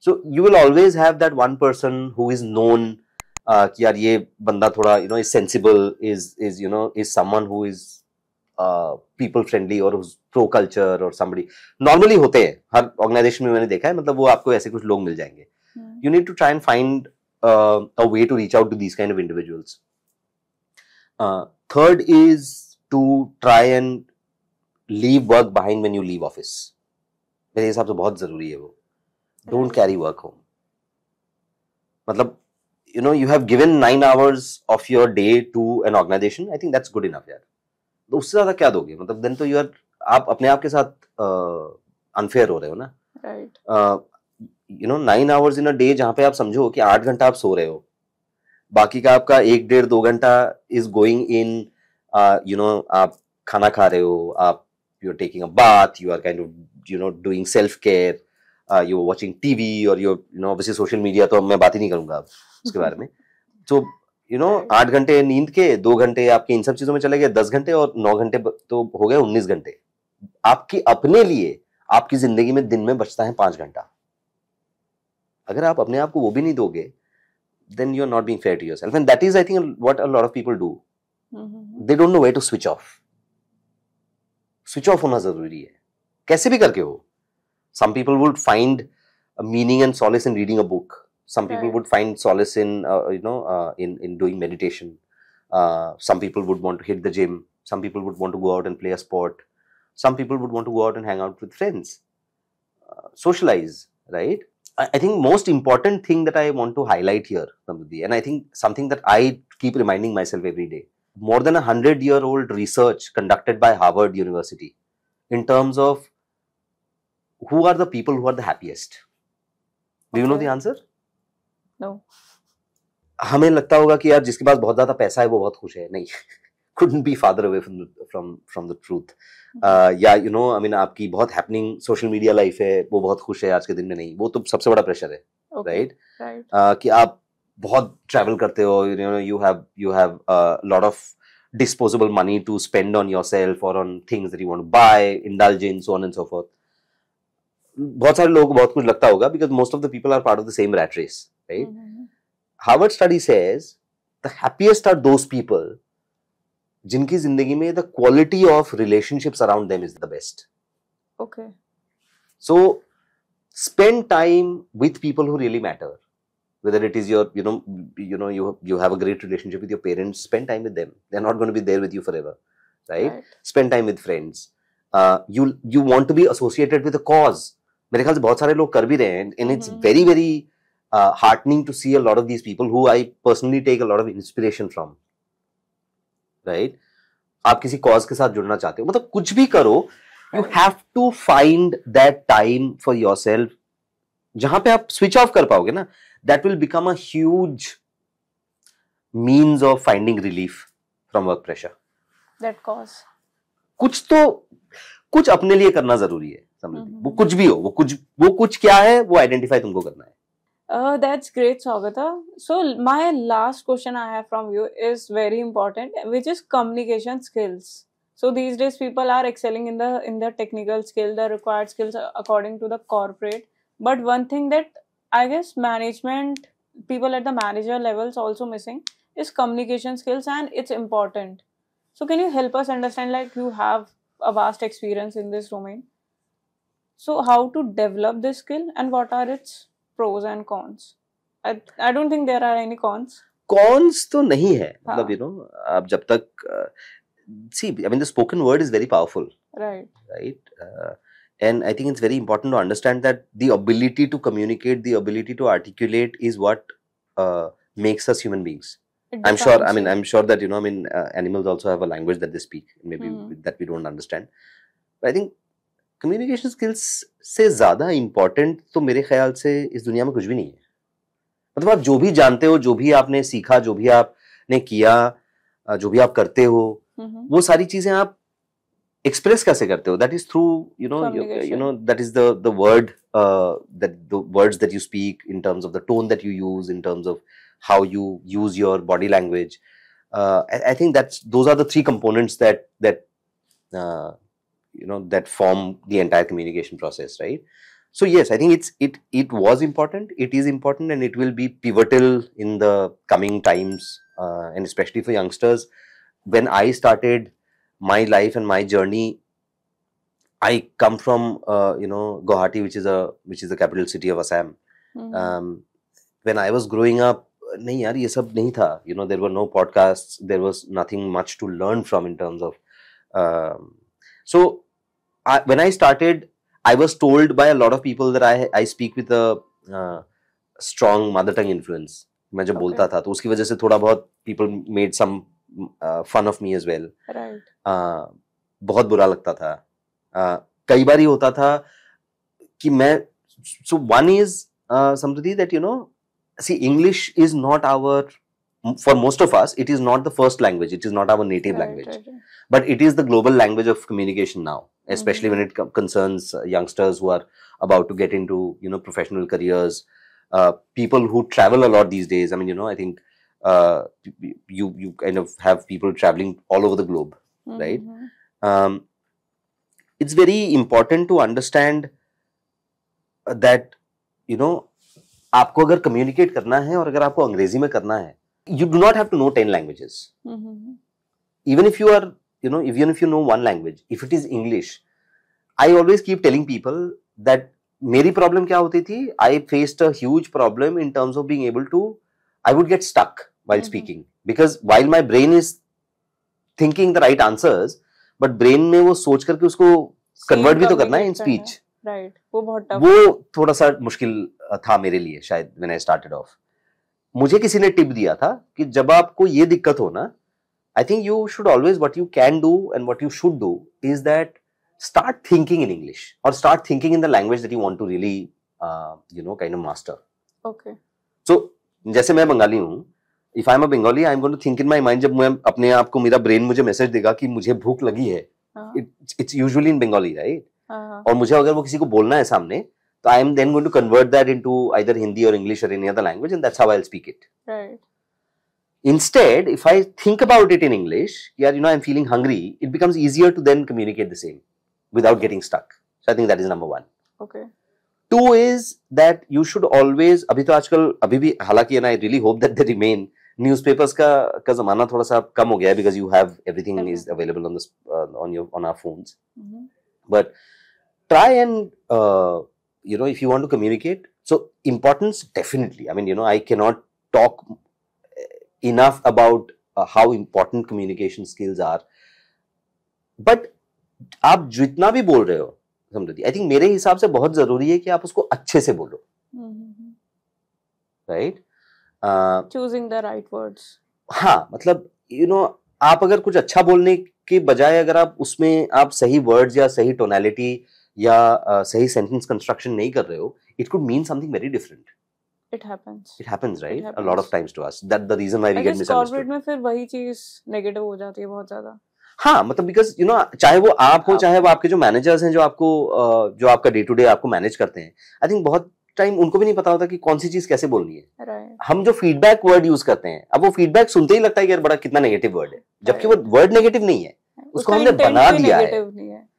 So you will always have that one person who is known कि यार ये बंदा थोड़ा is sensible, is someone who is people friendly or who's pro culture or somebody. Normally होते हैं हर organization में, मैंने देखा है, मतलब वो आपको ऐसे कुछ लोग मिल जाएंगे. You need to try and find a way to reach out to these kind of individuals. Third is to try and leave work behind when you leave office. मेरे हिसाब से बहुत जरूरी है वो. Don't carry work home. मतलब you have given 9 hours of your day to an organization. I think that's good enough यार. तो उससे ज्यादा क्या दोगे? मतलब then तो आप अपने आप के साथ unfair हो रहे हो ना. Right. 9 hours in a day जहाँ पे आप समझो कि 8 घंटा आप सो रहे हो, बाकी का आपका 1-1.5-2 घंटा is going in, आप खाना खा रहे हो, आप you're taking a bath, you are kind of doing self care, you're watching TV, or you're obviously social media, तो मैं बात ही नहीं करूंगा अब उसके बारे में. तो 8 घंटे नींद के, 2 घंटे आपके इन सब चीजों में चले गए, 10 घंटे, और 9 घंटे तो हो गए 19 घंटे आपके अपने लिए. आपकी जिंदगी में दिन में बचता है 5 घंटा. अगर आप अपने आप को वो भी नहीं दोगे, then you're not being fair to yourself, and that is, I think, what a lot of people do. They don't know where to switch off. Switch off होना जरूरी है, कैसे भी करके हो. Some people would find a meaning and solace in reading a book. Some people would find solace in in doing meditation. Some people would want to hit the gym. Some people would want to go out and play a sport. Some people would want to go out and hang out with friends, socialize, right? I think most important thing that I want to highlight here, Samruddhi, and I think something that I keep reminding myself every day, more than 100-year-old research conducted by Harvard University in terms of who are the people who are the happiest. Do you know the answer? No. हमें लगता होगा कि यार जिसके पास बहुत ज्यादा पैसा है वो बहुत खुश है. नहीं, couldn't be farther away from the truth. या I mean, आपकी बहुत हैपनिंग सोशल मीडिया लाइफ है, वो बहुत खुश है आज के दिन में. नहीं, वो तो सबसे बड़ा प्रेशर है, राइट? कि आप बहुत ट्रैवल करते हो, you have a lot of disposable money to spend on yourself or on things that you want to buy, indulgence, so on and so forth. बहुत सारे लोगों को बहुत कुछ लगता होगा, because most of the people are part of the same rat race, right? Harvard study says the happiest are those people जिनकी जिंदगी में the quality of relationships around them is the best. Okay. So spend time with people who really matter. Whether it is your, you have a great relationship with your parents, spend time with them. They're not going to be there with you forever, right? Spend time with friends. You want to be associated with a cause. मेरे ख्याल से बहुत सारे लोग कर भी रहे हैं, and it's very, very heartening to see a lot of these people who I personally take a lot of inspiration from. Right? आप किसी कॉज के साथ जुड़ना चाहते हो, मतलब कुछ भी करो, you have to find that time for yourself. जहां पे आप switch off कर पाओगे ना, that will become a huge means of finding relief from work pressure. That cause. कुछ अपने लिए करना जरूरी है, समझ. वो कुछ भी हो, वो कुछ क्या है, वो आइडेंटिफाई तुमको करना है. That's great, Saugata. So my last question I have from you is very important, which is communication skills. So these days people are excelling in the technical skill, the required skills according to the corporate. But one thing that I guess management, people at the manager levels also missing is communication skills, and it's important. So can you help us understand, like you have a vast experience in this domain. So how to develop this skill and what are its pros and cons? I don't think there are any cons. Cons तो नहीं है, मतलब आप जब तक see, I mean, the spoken word is very powerful, right? And I think it's very important to understand that the ability to communicate, the ability to articulate is what makes us human beings. I'm sure that animals also have a language that they speak, maybe that we don't understand. But I think communication skills से ज्यादा important तो मेरे ख्याल से इस दुनिया में कुछ भी नहीं है. मतलब आप जो भी जानते हो, जो भी आपने सीखा, जो भी आपने किया, जो भी आप करते हो, वो सारी चीजें आप express कैसे करते हो? That is through, you know, Communication. that is the word, that the words that you speak, in terms of the tone that you use, in terms of how you use your body language. I think those are the three components that that form the entire communication process, right? So yes, I think it was important, it is important, and it will be pivotal in the coming times, and especially for youngsters. When I started my life and my journey, I come from Guwahati, which is the capital city of Assam. When I was growing up, नहीं यार ये सब नहीं था. There were no podcasts, there was nothing much to learn from in terms of so when I started, I was told by a lot of people that I speak with a strong mother tongue influence. मैं जब बोलता था तो उसकी वजह से थोड़ा बहुत people made some fun of me as well. Right. बहुत बुरा लगता था. कई बार ही होता था कि मैं so one is Samruddhi, that see, English is not for most of us, it is not the first language, it is not our native language, right. But it is the global language of communication now, especially when it concerns youngsters who are about to get into professional careers, people who travel a lot these days. I mean, I think you kind of have people traveling all over the globe, right? It's very important to understand that आपको अगर communicate करना है और अगर आपको अंग्रेजी में करना है, you do not have to know 10 languages. Even if you are, even if you know one language, if it is English, I always keep telling people that मेरी problem क्या होती थी? I faced a huge problem in terms of being able to, I would get stuck while speaking, because while my brain is thinking the right answers, but brain में वो सोच करके उसको convert भी तो करना है in speech. Right. वो बहुत tough. वो थोड़ा सा मुश्किल था मेरे लिए शायद when I started off. मुझे किसी ने टिप दिया था कि जब आपको ये दिक्कत हो ना, I think you should always, what you can do and what you should do is that start thinking in English or start thinking in the language that you want to really kind of master. Okay. So जैसे मैं बंगाली हूँ, if I'm a Bengali, I'm going to think in my mind, जब मैं अपने आप को, मेरा brain मुझे मैसेज देगा कि मुझे भूख लगी है, it's usually in Bengali, right? और मुझे अगर वो किसी को बोलना है सामने, तो I am then going to convert that into either Hindi or English or any other language, and that's how I'll speak it. Right. Instead, if I think about it in English, I'm feeling hungry, it becomes easier to then communicate the same without getting stuck. So I think that is number one. Okay. Two is that you should always, अभी तो आजकल अभी भी हालांकि, and I really hope that they remain, newspapers का ज़माना थोड़ा सा कम हो गया है, because you have everything is available on this on our phones. But try and if you want to communicate, so importance, definitely. I mean, I cannot talk enough about how important communication skills are. But आप जितना भी बोल रहे हो समृद्धि, I think मेरे हिसाब से बहुत जरूरी है कि आप उसको अच्छे से बोलो. Right? Choosing the right words. हाँ, मतलब आप अगर कुछ अच्छा बोलने के बजाय अगर आप उसमें आप सही वर्ड्स या सही टोनैलिटी या सही सेंटेंस कंस्ट्रक्शन नहीं कर रहे हो, it could mean something very different. It happens. It happens, right? It happens. A lot of times to us. That's the reason why we get misunderstood. Corporate में फिर वही चीज नेगेटिव हो जाती है बहुत ज्यादा. हाँ, मतलब because चाहे वो आप हो, चाहे वो आपके जो मैनेजर्स हैं, जो आपका डे टू डे आपको मैनेज करते हैं, आई थिंक बहुत टाइम उनको भी नहीं पता होता कि कौन सी चीज कैसे बोलनी है. Right. हम जो फीडबैक वर्ड यूज करते हैं, अब वो फीडबैक सुनते ही लगता है कि यार बड़ा कितना नेगेटिव वर्ड है, जबकि वो वर्ड नेगेटिव नहीं है, उसको हमने बना दिया है.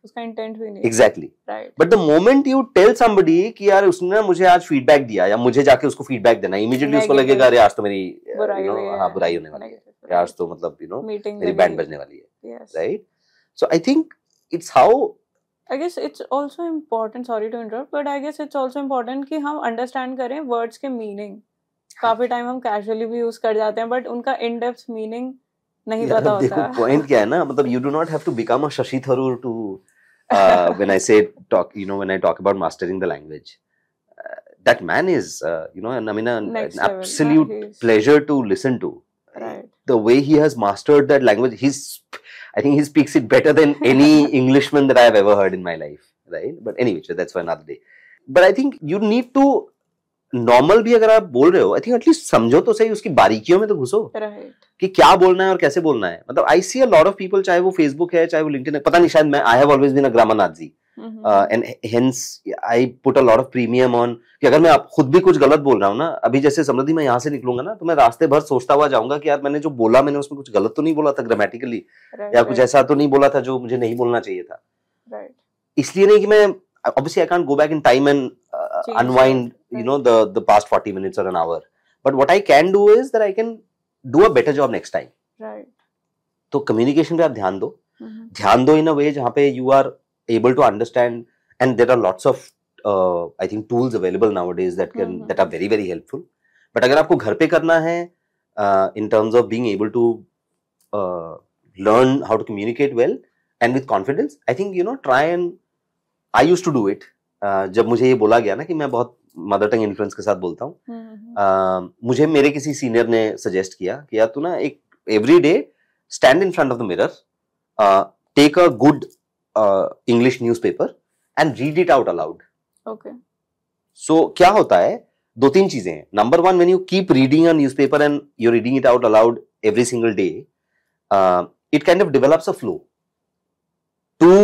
उसका इंटेंट भी नहीं. Exactly. Right. But the moment you tell somebody कि यार उसने ना मुझे आज फीडबैक दिया या मुझे जाके उसको फीडबैक देना, इमीडिएटली उसको लगेगा अरे आज तो मेरी बुराई होने वाली है, आज तो मतलब मेरी बैंड बजने वाली है. Yes. Right? So I think it's how, I guess it's also important, sorry to interrupt, but I guess it's also important कि हम understand करें words के meaning. काफी टाइम हम casually भी use कर जाते हैं, but उनका in depth meaning नहीं पता होता. देखो पॉइंट क्या है ना, मतलब you do not have to become a Shashi Tharoor to when I when I talk about mastering the language. That man is and I mean an absolute pleasure to listen to. Right. The way he has mastered that language, I think he speaks it better than any Englishman that I have ever heard in my life, right? But anyway, so that's for another day. But I think you need to normal भी अगर आप बोल रहे हो, I think at least समझो तो सही, उसकी बारीकियों में तो घुसो राइट कि क्या बोलना है और कैसे बोलना है. मतलब आई सी अ लॉट ऑफ पीपल, चाहे वो फेसबुक है चाहे वो लिंक्डइन है, पता नहीं, शायद मैं, I have always been a grammar Nazi, and hence I put a lot of premium on कि अगर मैं आप खुद भी कुछ गलत बोल रहा हूँ ना, अभी जैसे समृद्धि मैं यहाँ से निकलूंगा ना, तो मैं रास्ते भर सोचता हुआ जाऊंगा कि यार मैंने जो बोला, मैंने उसमें कुछ गलत तो नहीं बोला था ग्रामेटिकली, या कुछ ऐसा तो नहीं बोला था जो मुझे नहीं बोलना चाहिए था. राइट इसलिए नहीं कि मैं, obviously I can't go back in time and unwind, you know, the past 40 minutes or an hour. But what I can do is that I can do a better job next time. Right तो communication पे आप ध्यान दो in a way जहाँ पे you are able to understand, and there are lots of I think tools available nowadays that that are very very helpful. But अगर आपको घर पे करना है in terms of being able to learn how to communicate well and with confidence, I think, you know, try and I used to do it. जब मुझे ये बोला गया ना कि मैं बहुत मदर टंग इन्फ्लुएंस के साथ बोलता हूँ, मुझे मेरे किसी सीनियर ने सजेस्ट किया कि यार तू ना एक every day stand in front of the mirror, take a good English newspaper and read it out aloud. Okay so क्या होता है, दो तीन चीजें हैं. Number one, when you keep reading a newspaper and you reading it out aloud every single day, it kind of develops a flow. Two,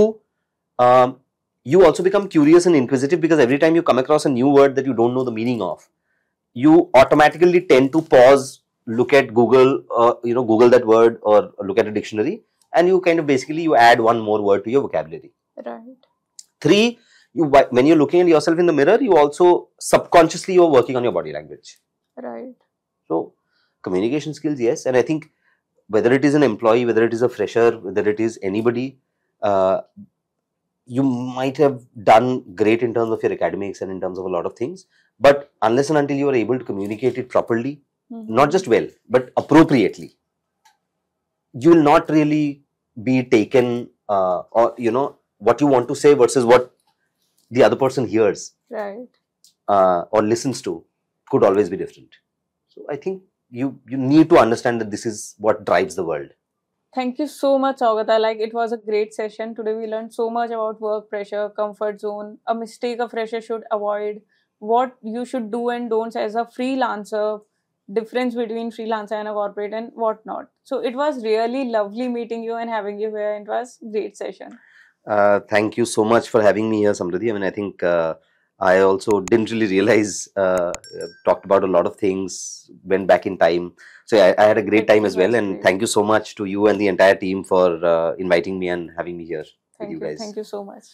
you also become curious and inquisitive because every time you come across a new word that you don't know the meaning of, you automatically tend to pause, look at Google, you know, Google that word or look at a dictionary, and you kind of basically you add one more word to your vocabulary. right Three, when you're looking at yourself in the mirror, you also subconsciously you're working on your body language. right So communication skills, yes, and I think whether it is an employee, whether it is a fresher, whether it is anybody, you might have done great in terms of your academics and in terms of a lot of things, but unless and until you are able to communicate it properly, not just well, but appropriately, you will not really be taken, or, you know, what you want to say versus what the other person hears, right or listens to could always be different. So I think you need to understand that this is what drives the world. Thank you so much, Saugata. Like, it was a great session. Today we learned so much about work pressure, comfort zone, a mistake a fresher should avoid, what you should do and don'ts as a freelancer, difference between freelancer and a corporate, and whatnot. So it was really lovely meeting you and having you here. It was a great session. Thank you so much for having me here, Samriddhi. I mean, I think I also didn't really realize, talked about a lot of things, went back in time. So I had a great time as well, and great. thank you so much to you and the entire team for inviting me and having me here with you guys. Thank you so much.